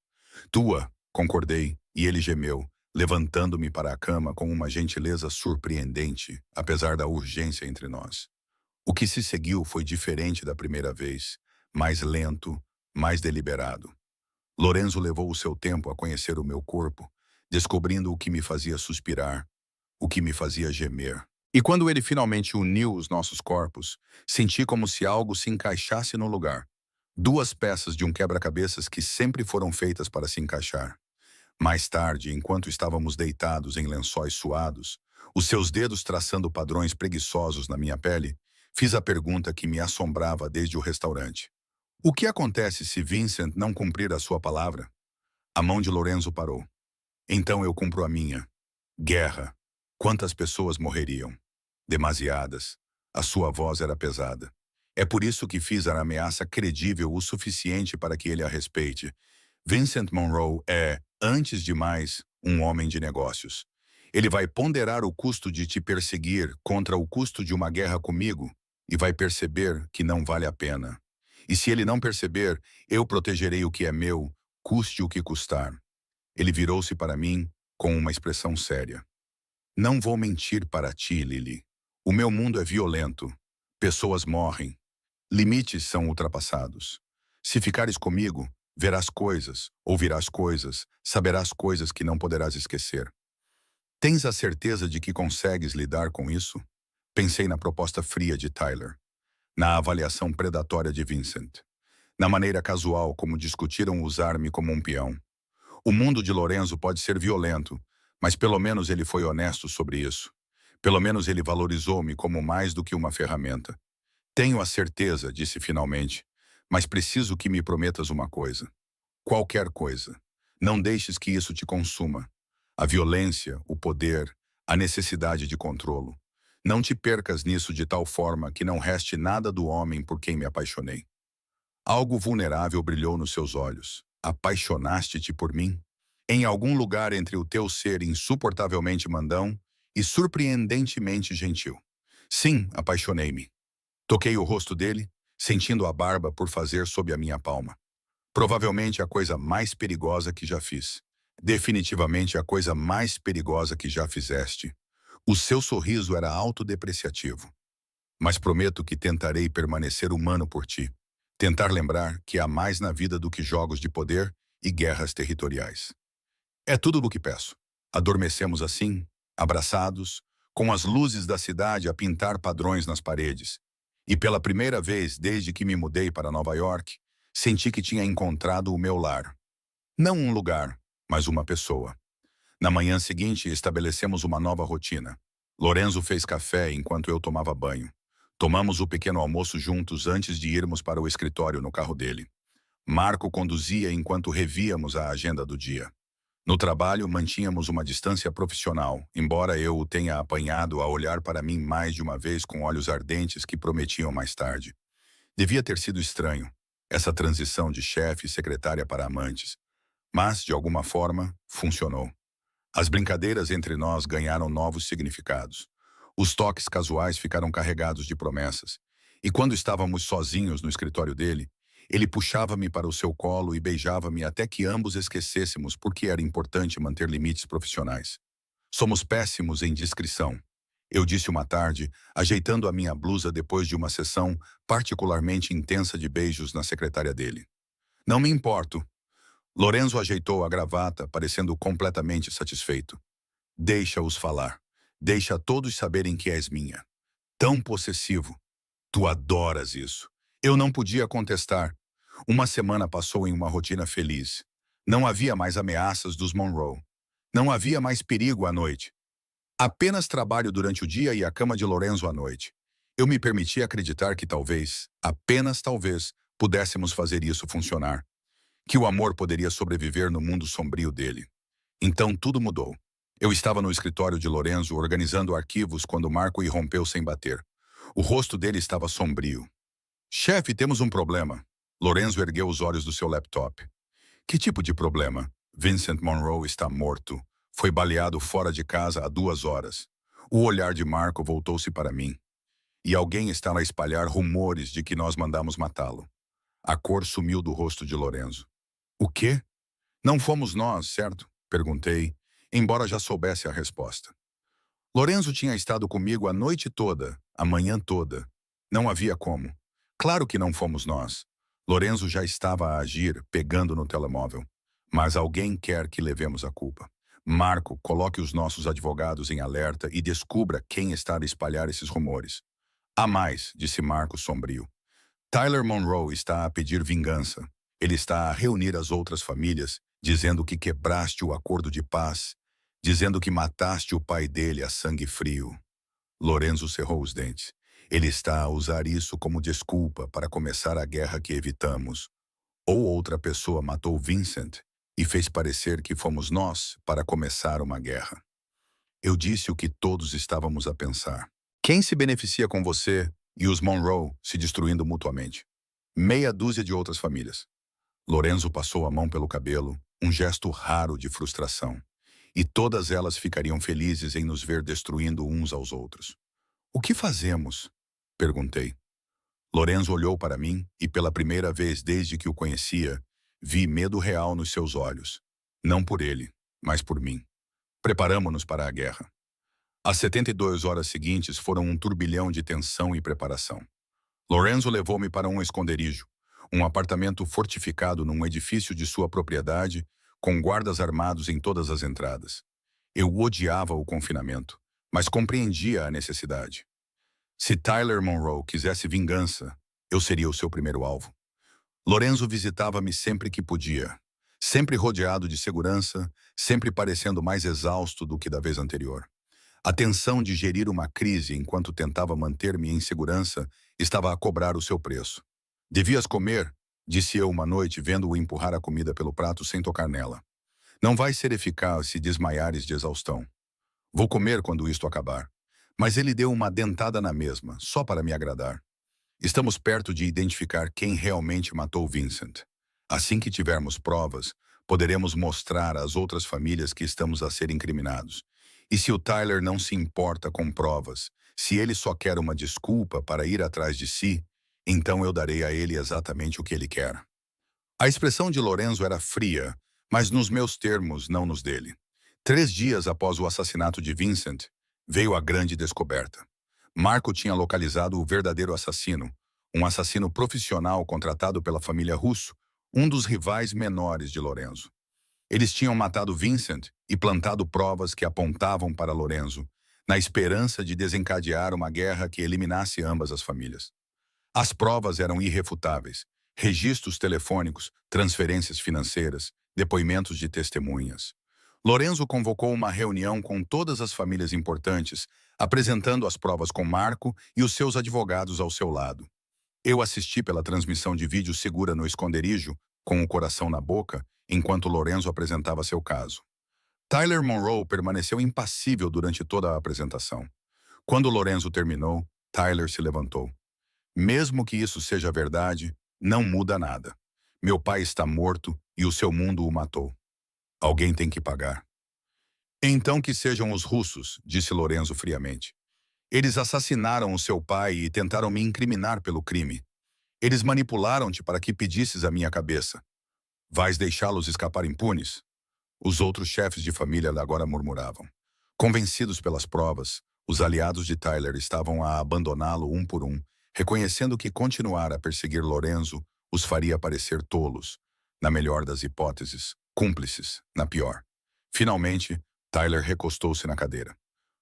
[SPEAKER 1] Tua, concordei, e ele gemeu, levantando-me para a cama com uma gentileza surpreendente, apesar da urgência entre nós. O que se seguiu foi diferente da primeira vez, mais lento, mais deliberado. Lorenzo levou o seu tempo a conhecer o meu corpo, descobrindo o que me fazia suspirar, o que me fazia gemer. E quando ele finalmente uniu os nossos corpos, senti como se algo se encaixasse no lugar. Duas peças de um quebra-cabeças que sempre foram feitas para se encaixar. Mais tarde, enquanto estávamos deitados em lençóis suados, os seus dedos traçando padrões preguiçosos na minha pele, fiz a pergunta que me assombrava desde o restaurante. O que acontece se Vincent não cumprir a sua palavra? A mão de Lorenzo parou. Então eu cumpro a minha. Guerra. Quantas pessoas morreriam? Demasiadas. A sua voz era pesada. É por isso que fiz a ameaça credível o suficiente para que ele a respeite. Vincent Monroe é, antes de mais, um homem de negócios. Ele vai ponderar o custo de te perseguir contra o custo de uma guerra comigo e vai perceber que não vale a pena. E se ele não perceber, eu protegerei o que é meu, custe o que custar. Ele virou-se para mim com uma expressão séria. Não vou mentir para ti, Lily. O meu mundo é violento. Pessoas morrem. Limites são ultrapassados. Se ficares comigo, verás coisas, ouvirás coisas, saberás coisas que não poderás esquecer. Tens a certeza de que consegues lidar com isso? Pensei na proposta fria de Tyler, na avaliação predatória de Vincent, na maneira casual como discutiram usar-me como um peão. O mundo de Lorenzo pode ser violento, mas pelo menos ele foi honesto sobre isso. Pelo menos ele valorizou-me como mais do que uma ferramenta. Tenho a certeza, disse finalmente, mas preciso que me prometas uma coisa. Qualquer coisa. Não deixes que isso te consuma. A violência, o poder, a necessidade de controlo. Não te percas nisso de tal forma que não reste nada do homem por quem me apaixonei. Algo vulnerável brilhou nos seus olhos. Apaixonaste-te por mim? Em algum lugar entre o teu ser insuportavelmente mandão e surpreendentemente gentil. Sim, apaixonei-me. Toquei o rosto dele, sentindo a barba por fazer sob a minha palma. Provavelmente a coisa mais perigosa que já fiz. Definitivamente a coisa mais perigosa que já fizeste. O seu sorriso era autodepreciativo. Mas prometo que tentarei permanecer humano por ti. Tentar lembrar que há mais na vida do que jogos de poder e guerras territoriais. É tudo o que peço. Adormecemos assim, abraçados, com as luzes da cidade a pintar padrões nas paredes. E pela primeira vez desde que me mudei para Nova York, senti que tinha encontrado o meu lar. Não um lugar, mas uma pessoa. Na manhã seguinte, estabelecemos uma nova rotina. Lorenzo fez café enquanto eu tomava banho. Tomamos o pequeno almoço juntos antes de irmos para o escritório no carro dele. Marco conduzia enquanto revíamos a agenda do dia. No trabalho, mantínhamos uma distância profissional, embora eu o tenha apanhado a olhar para mim mais de uma vez com olhos ardentes que prometiam mais tarde. Devia ter sido estranho, essa transição de chefe e secretária para amantes. Mas, de alguma forma, funcionou. As brincadeiras entre nós ganharam novos significados. Os toques casuais ficaram carregados de promessas. E quando estávamos sozinhos no escritório dele, ele puxava-me para o seu colo e beijava-me até que ambos esquecêssemos por que era importante manter limites profissionais. Somos péssimos em discrição. Eu disse uma tarde, ajeitando a minha blusa depois de uma sessão particularmente intensa de beijos na secretária dele. Não me importo. Lorenzo ajeitou a gravata, parecendo completamente satisfeito. Deixa-os falar. Deixa todos saberem que és minha. Tão possessivo. Tu adoras isso. Eu não podia contestar. Uma semana passou em uma rotina feliz. Não havia mais ameaças dos Monroe. Não havia mais perigo à noite. Apenas trabalho durante o dia e a cama de Lorenzo à noite. Eu me permiti acreditar que talvez, apenas talvez, pudéssemos fazer isso funcionar. Que o amor poderia sobreviver no mundo sombrio dele. Então tudo mudou. Eu estava no escritório de Lorenzo organizando arquivos quando Marco irrompeu sem bater. O rosto dele estava sombrio. Chefe, temos um problema. Lorenzo ergueu os olhos do seu laptop. Que tipo de problema? Vincent Monroe está morto. Foi baleado fora de casa há 2 horas. O olhar de Marco voltou-se para mim. E alguém está a espalhar rumores de que nós mandamos matá-lo. A cor sumiu do rosto de Lorenzo. O quê? Não fomos nós, certo? Perguntei, embora já soubesse a resposta. Lorenzo tinha estado comigo a noite toda, a manhã toda. Não havia como. Claro que não fomos nós. Lorenzo já estava a agir, pegando no telemóvel. Mas alguém quer que levemos a culpa. Marco, coloque os nossos advogados em alerta e descubra quem está a espalhar esses rumores. Há mais, disse Marco sombrio. Tyler Monroe está a pedir vingança. Ele está a reunir as outras famílias, dizendo que quebraste o acordo de paz, dizendo que mataste o pai dele a sangue frio. Lorenzo cerrou os dentes. Ele está a usar isso como desculpa para começar a guerra que evitamos. Ou outra pessoa matou Vincent e fez parecer que fomos nós para começar uma guerra. Eu disse o que todos estávamos a pensar. Quem se beneficia com você e os Monroe se destruindo mutuamente? Meia dúzia de outras famílias. Lorenzo passou a mão pelo cabelo, um gesto raro de frustração. E todas elas ficariam felizes em nos ver destruindo uns aos outros. O que fazemos? Perguntei. Lorenzo olhou para mim e, pela primeira vez desde que o conhecia, vi medo real nos seus olhos. Não por ele, mas por mim. Preparamo-nos para a guerra. As 72 horas seguintes foram um turbilhão de tensão e preparação. Lorenzo levou-me para um esconderijo, um apartamento fortificado num edifício de sua propriedade, com guardas armados em todas as entradas. Eu odiava o confinamento, mas compreendia a necessidade. Se Tyler Monroe quisesse vingança, eu seria o seu primeiro alvo. Lorenzo visitava-me sempre que podia, sempre rodeado de segurança, sempre parecendo mais exausto do que da vez anterior. A tensão de gerir uma crise enquanto tentava manter-me em segurança estava a cobrar o seu preço. Devias comer, disse eu uma noite vendo-o empurrar a comida pelo prato sem tocar nela. Não vai ser eficaz se desmaiares de exaustão. Vou comer quando isto acabar. Mas ele deu uma dentada na mesma, só para me agradar. Estamos perto de identificar quem realmente matou Vincent. Assim que tivermos provas, poderemos mostrar às outras famílias que estamos a ser incriminados. E se o Tyler não se importa com provas, se ele só quer uma desculpa para ir atrás de si, então eu darei a ele exatamente o que ele quer. A expressão de Lorenzo era fria, mas nos meus termos, não nos dele. 3 dias após o assassinato de Vincent, veio a grande descoberta. Marco tinha localizado o verdadeiro assassino, um assassino profissional contratado pela família Russo, um dos rivais menores de Lorenzo. Eles tinham matado Vincent e plantado provas que apontavam para Lorenzo, na esperança de desencadear uma guerra que eliminasse ambas as famílias. As provas eram irrefutáveis: registros telefônicos, transferências financeiras, depoimentos de testemunhas. Lorenzo convocou uma reunião com todas as famílias importantes, apresentando as provas com Marco e os seus advogados ao seu lado. Eu assisti pela transmissão de vídeo segura no esconderijo, com o coração na boca, enquanto Lorenzo apresentava seu caso. Tyler Monroe permaneceu impassível durante toda a apresentação. Quando Lorenzo terminou, Tyler se levantou. Mesmo que isso seja verdade, não muda nada. Meu pai está morto e o seu mundo o matou. Alguém tem que pagar. Então que sejam os russos, disse Lorenzo friamente. Eles assassinaram o seu pai e tentaram me incriminar pelo crime. Eles manipularam-te para que pedisses a minha cabeça. Vais deixá-los escapar impunes? Os outros chefes de família agora murmuravam. Convencidos pelas provas, os aliados de Tyler estavam a abandoná-lo um por um, reconhecendo que continuar a perseguir Lorenzo os faria parecer tolos, na melhor das hipóteses, cúmplices, na pior. Finalmente, Tyler recostou-se na cadeira.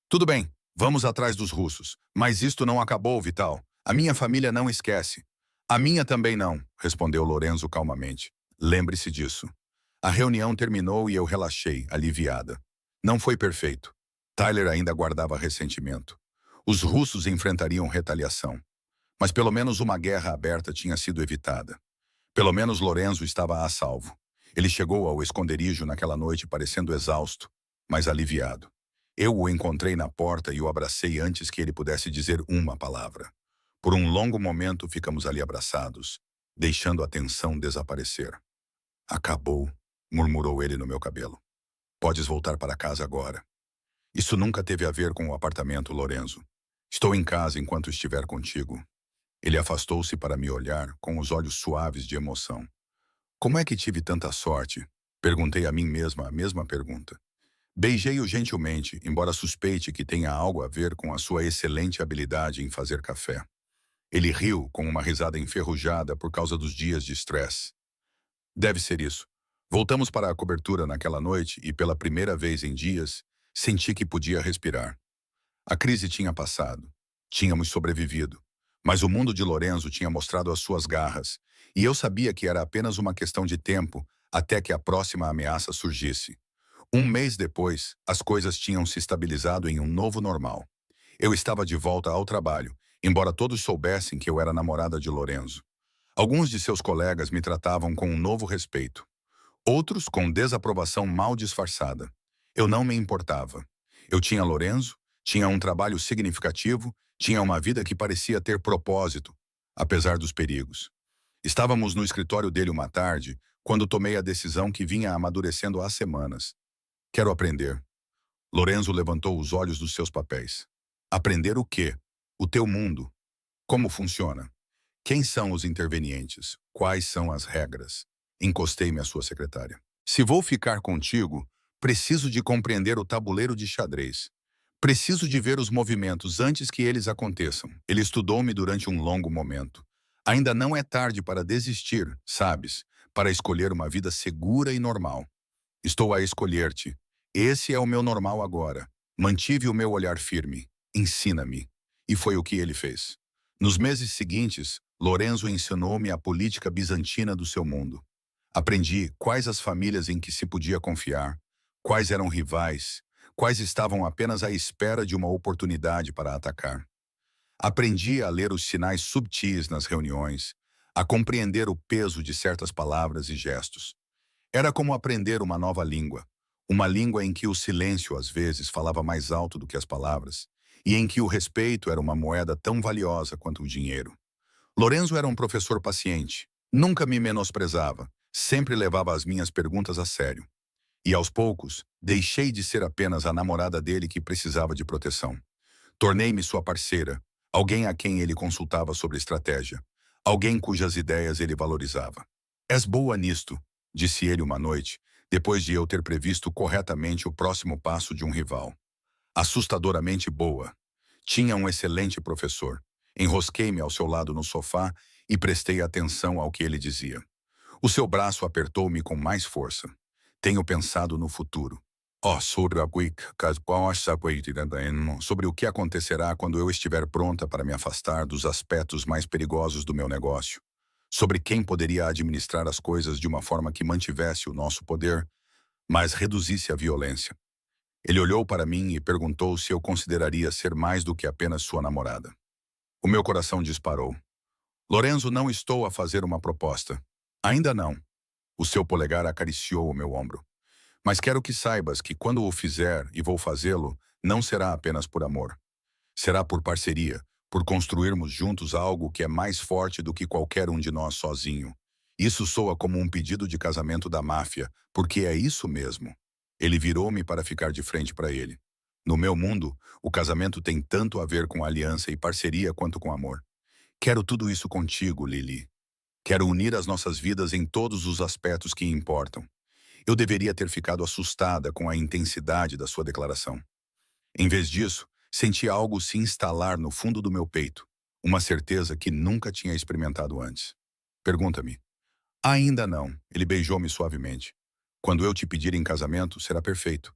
[SPEAKER 1] Tudo bem, vamos atrás dos russos, mas isto não acabou, Vital. A minha família não esquece. A minha também não, respondeu Lorenzo calmamente. Lembre-se disso. A reunião terminou e eu relaxei, aliviada. Não foi perfeito. Tyler ainda guardava ressentimento. Os russos enfrentariam retaliação. Mas pelo menos uma guerra aberta tinha sido evitada. Pelo menos Lorenzo estava a salvo. Ele chegou ao esconderijo naquela noite parecendo exausto, mas aliviado. Eu o encontrei na porta e o abracei antes que ele pudesse dizer uma palavra. Por um longo momento ficamos ali abraçados, deixando a tensão desaparecer. Acabou, murmurou ele no meu cabelo. Podes voltar para casa agora. Isso nunca teve a ver com o apartamento, Lorenzo. Estou em casa enquanto estiver contigo. Ele afastou-se para me olhar com os olhos suaves de emoção. Como é que tive tanta sorte? Perguntei a mim mesma a mesma pergunta. Beijei-o gentilmente, embora suspeite que tenha algo a ver com a sua excelente habilidade em fazer café. Ele riu com uma risada enferrujada por causa dos dias de estresse. Deve ser isso. Voltamos para a cobertura naquela noite e, pela primeira vez em dias, senti que podia respirar. A crise tinha passado. Tínhamos sobrevivido. Mas o mundo de Lorenzo tinha mostrado as suas garras, e eu sabia que era apenas uma questão de tempo até que a próxima ameaça surgisse. Um mês depois, as coisas tinham se estabilizado em um novo normal. Eu estava de volta ao trabalho, embora todos soubessem que eu era namorada de Lorenzo. Alguns de seus colegas me tratavam com um novo respeito. Outros com desaprovação mal disfarçada. Eu não me importava. Eu tinha Lorenzo, tinha um trabalho significativo, tinha uma vida que parecia ter propósito, apesar dos perigos. Estávamos no escritório dele uma tarde, quando tomei a decisão que vinha amadurecendo há semanas. Quero aprender. Lorenzo levantou os olhos dos seus papéis. Aprender o quê? O teu mundo. Como funciona? Quem são os intervenientes? Quais são as regras? Encostei-me à sua secretária. Se vou ficar contigo, preciso de compreender o tabuleiro de xadrez. Preciso de ver os movimentos antes que eles aconteçam. Ele estudou-me durante um longo momento. Ainda não é tarde para desistir, sabes? Para escolher uma vida segura e normal. Estou a escolher-te. Esse é o meu normal agora. Mantive o meu olhar firme. Ensina-me. E foi o que ele fez. Nos meses seguintes, Lorenzo ensinou-me a política bizantina do seu mundo. Aprendi quais as famílias em que se podia confiar, quais eram rivais, quais estavam apenas à espera de uma oportunidade para atacar. Aprendi a ler os sinais subtis nas reuniões, a compreender o peso de certas palavras e gestos. Era como aprender uma língua em que o silêncio às vezes falava mais alto do que as palavras, e em que o respeito era uma moeda tão valiosa quanto o dinheiro. Lorenzo era um professor paciente, nunca me menosprezava, sempre levava as minhas perguntas a sério. E aos poucos, deixei de ser apenas a namorada dele que precisava de proteção. Tornei-me sua parceira, alguém a quem ele consultava sobre estratégia, alguém cujas ideias ele valorizava. És boa nisto, disse ele uma noite, depois de eu ter previsto corretamente o próximo passo de um rival. Assustadoramente boa. Tinha um excelente professor. Enrosquei-me ao seu lado no sofá e prestei atenção ao que ele dizia. O seu braço apertou-me com mais força. Tenho pensado no futuro. Sobre o que acontecerá quando eu estiver pronta para me afastar dos aspectos mais perigosos do meu negócio. Sobre quem poderia administrar as coisas de uma forma que mantivesse o nosso poder, mas reduzisse a violência. Ele olhou para mim e perguntou se eu consideraria ser mais do que apenas sua namorada. O meu coração disparou. Lorenzo, não estou a fazer uma proposta. Ainda não. O seu polegar acariciou o meu ombro. Mas quero que saibas que quando o fizer, e vou fazê-lo, não será apenas por amor. Será por parceria, por construirmos juntos algo que é mais forte do que qualquer um de nós sozinho. Isso soa como um pedido de casamento da máfia, porque é isso mesmo. Ele virou-me para ficar de frente para ele. No meu mundo, o casamento tem tanto a ver com aliança e parceria quanto com amor. Quero tudo isso contigo, Lily. Quero unir as nossas vidas em todos os aspectos que importam. Eu deveria ter ficado assustada com a intensidade da sua declaração. Em vez disso, senti algo se instalar no fundo do meu peito, uma certeza que nunca tinha experimentado antes. Pergunta-me. Ainda não, ele beijou-me suavemente. Quando eu te pedir em casamento, será perfeito.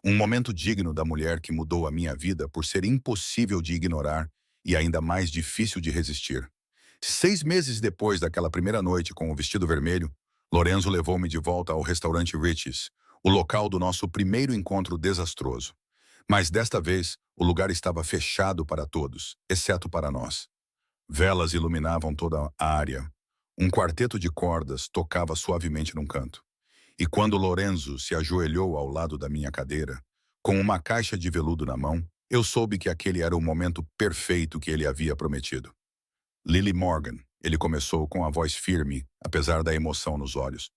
[SPEAKER 1] Um momento digno da mulher que mudou a minha vida por ser impossível de ignorar e ainda mais difícil de resistir. 6 meses depois daquela primeira noite com o vestido vermelho, Lorenzo levou-me de volta ao restaurante Rich's, o local do nosso primeiro encontro desastroso. Mas desta vez, o lugar estava fechado para todos, exceto para nós. Velas iluminavam toda a área. Um quarteto de cordas tocava suavemente num canto. E quando Lorenzo se ajoelhou ao lado da minha cadeira, com uma caixa de veludo na mão, eu soube que aquele era o momento perfeito que ele havia prometido. Lily Morgan, ele começou com a voz firme, apesar da emoção nos olhos.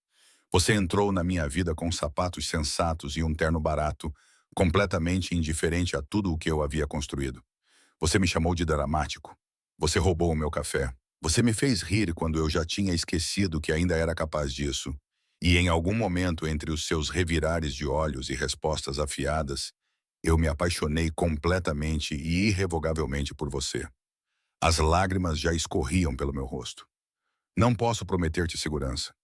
[SPEAKER 1] Você entrou na minha vida com sapatos sensatos e um terno barato, completamente indiferente a tudo o que eu havia construído. Você me chamou de dramático. Você roubou o meu café. Você me fez rir quando eu já tinha esquecido que ainda era capaz disso. E em algum momento, entre os seus revirares de olhos e respostas afiadas, eu me apaixonei completamente e irrevogavelmente por você. As lágrimas já escorriam pelo meu rosto. Não posso prometer-te segurança.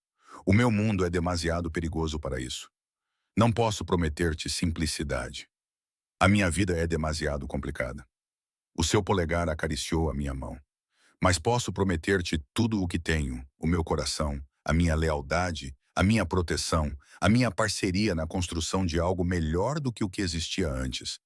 [SPEAKER 1] O meu mundo é demasiado perigoso para isso. Não posso prometer-te simplicidade. A minha vida é demasiado complicada. O seu polegar acariciou a minha mão. Mas posso prometer-te tudo o que tenho, o meu coração, a minha lealdade, a minha proteção, a minha parceria na construção de algo melhor do que o que existia antes.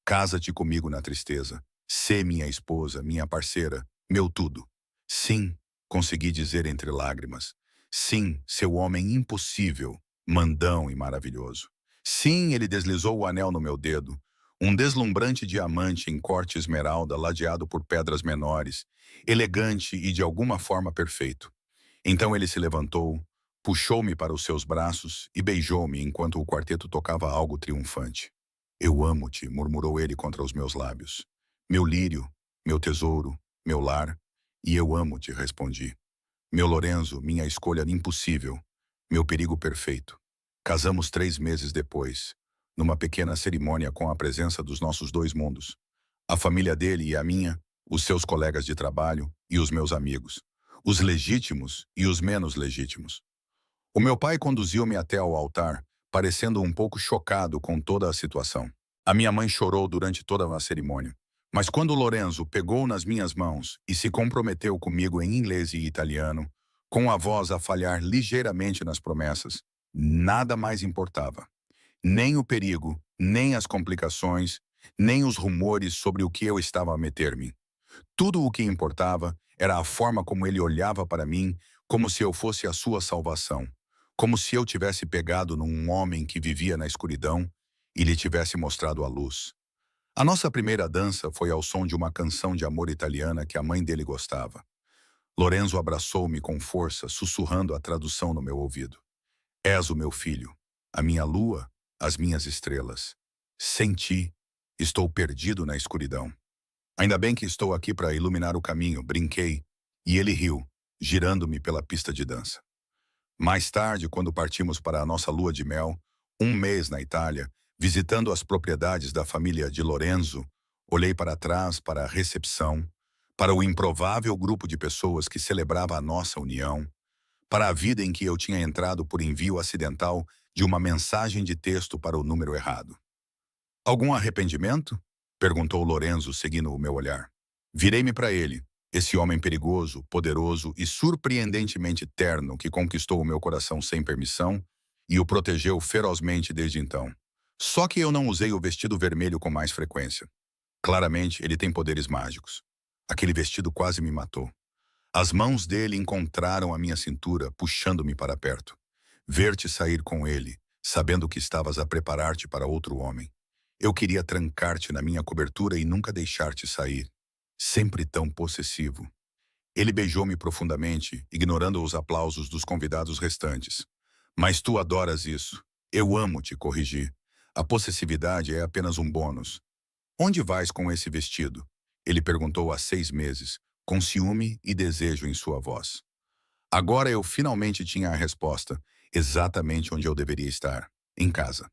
[SPEAKER 1] Casa-te comigo na tristeza. Sê minha esposa, minha parceira, meu tudo. Sim, consegui dizer entre lágrimas. Sim, seu homem impossível, mandão e maravilhoso. Sim, ele deslizou o anel no meu dedo, um deslumbrante diamante em corte esmeralda ladeado por pedras menores, elegante e de alguma forma perfeito. Então ele se levantou, puxou-me para os seus braços e beijou-me enquanto o quarteto tocava algo triunfante. Eu amo-te, murmurou ele contra os meus lábios. Meu lírio, meu tesouro, meu lar, e eu amo-te, respondi. Meu Lorenzo, minha escolha impossível, meu perigo perfeito. Casamos 3 meses depois, numa pequena cerimônia com a presença dos nossos dois mundos. A família dele e a minha, os seus colegas de trabalho e os meus amigos, os legítimos e os menos legítimos. O meu pai conduziu-me até ao altar, parecendo um pouco chocado com toda a situação. A minha mãe chorou durante toda a cerimônia. Mas quando Lorenzo pegou nas minhas mãos e se comprometeu comigo em inglês e italiano, com a voz a falhar ligeiramente nas promessas, nada mais importava. Nem o perigo, nem as complicações, nem os rumores sobre o que eu estava a meter-me. Tudo o que importava era a forma como ele olhava para mim, como se eu fosse a sua salvação, como se eu tivesse pegado num homem que vivia na escuridão e lhe tivesse mostrado a luz. A nossa primeira dança foi ao som de uma canção de amor italiana que a mãe dele gostava. Lorenzo abraçou-me com força, sussurrando a tradução no meu ouvido. És o meu filho, a minha lua, as minhas estrelas. Sem ti, estou perdido na escuridão. Ainda bem que estou aqui para iluminar o caminho, brinquei, e ele riu, girando-me pela pista de dança. Mais tarde, quando partimos para a nossa lua de mel, um mês na Itália, visitando as propriedades da família de Lorenzo, olhei para trás para a recepção, para o improvável grupo de pessoas que celebrava a nossa união, para a vida em que eu tinha entrado por envio acidental de uma mensagem de texto para o número errado. Algum arrependimento? Perguntou Lorenzo, seguindo o meu olhar. Virei-me para ele, esse homem perigoso, poderoso e surpreendentemente terno que conquistou o meu coração sem permissão e o protegeu ferozmente desde então. Só que eu não usei o vestido vermelho com mais frequência. Claramente, ele tem poderes mágicos. Aquele vestido quase me matou. As mãos dele encontraram a minha cintura, puxando-me para perto. Ver-te sair com ele, sabendo que estavas a preparar-te para outro homem. Eu queria trancar-te na minha cobertura e nunca deixar-te sair. Sempre tão possessivo. Ele beijou-me profundamente, ignorando os aplausos dos convidados restantes. Mas tu adoras isso. Eu amo te corrigir. A possessividade é apenas um bônus. Onde vais com esse vestido? Ele perguntou há 6 meses, com ciúme e desejo em sua voz. Agora eu finalmente tinha a resposta, exatamente onde eu deveria estar, em casa.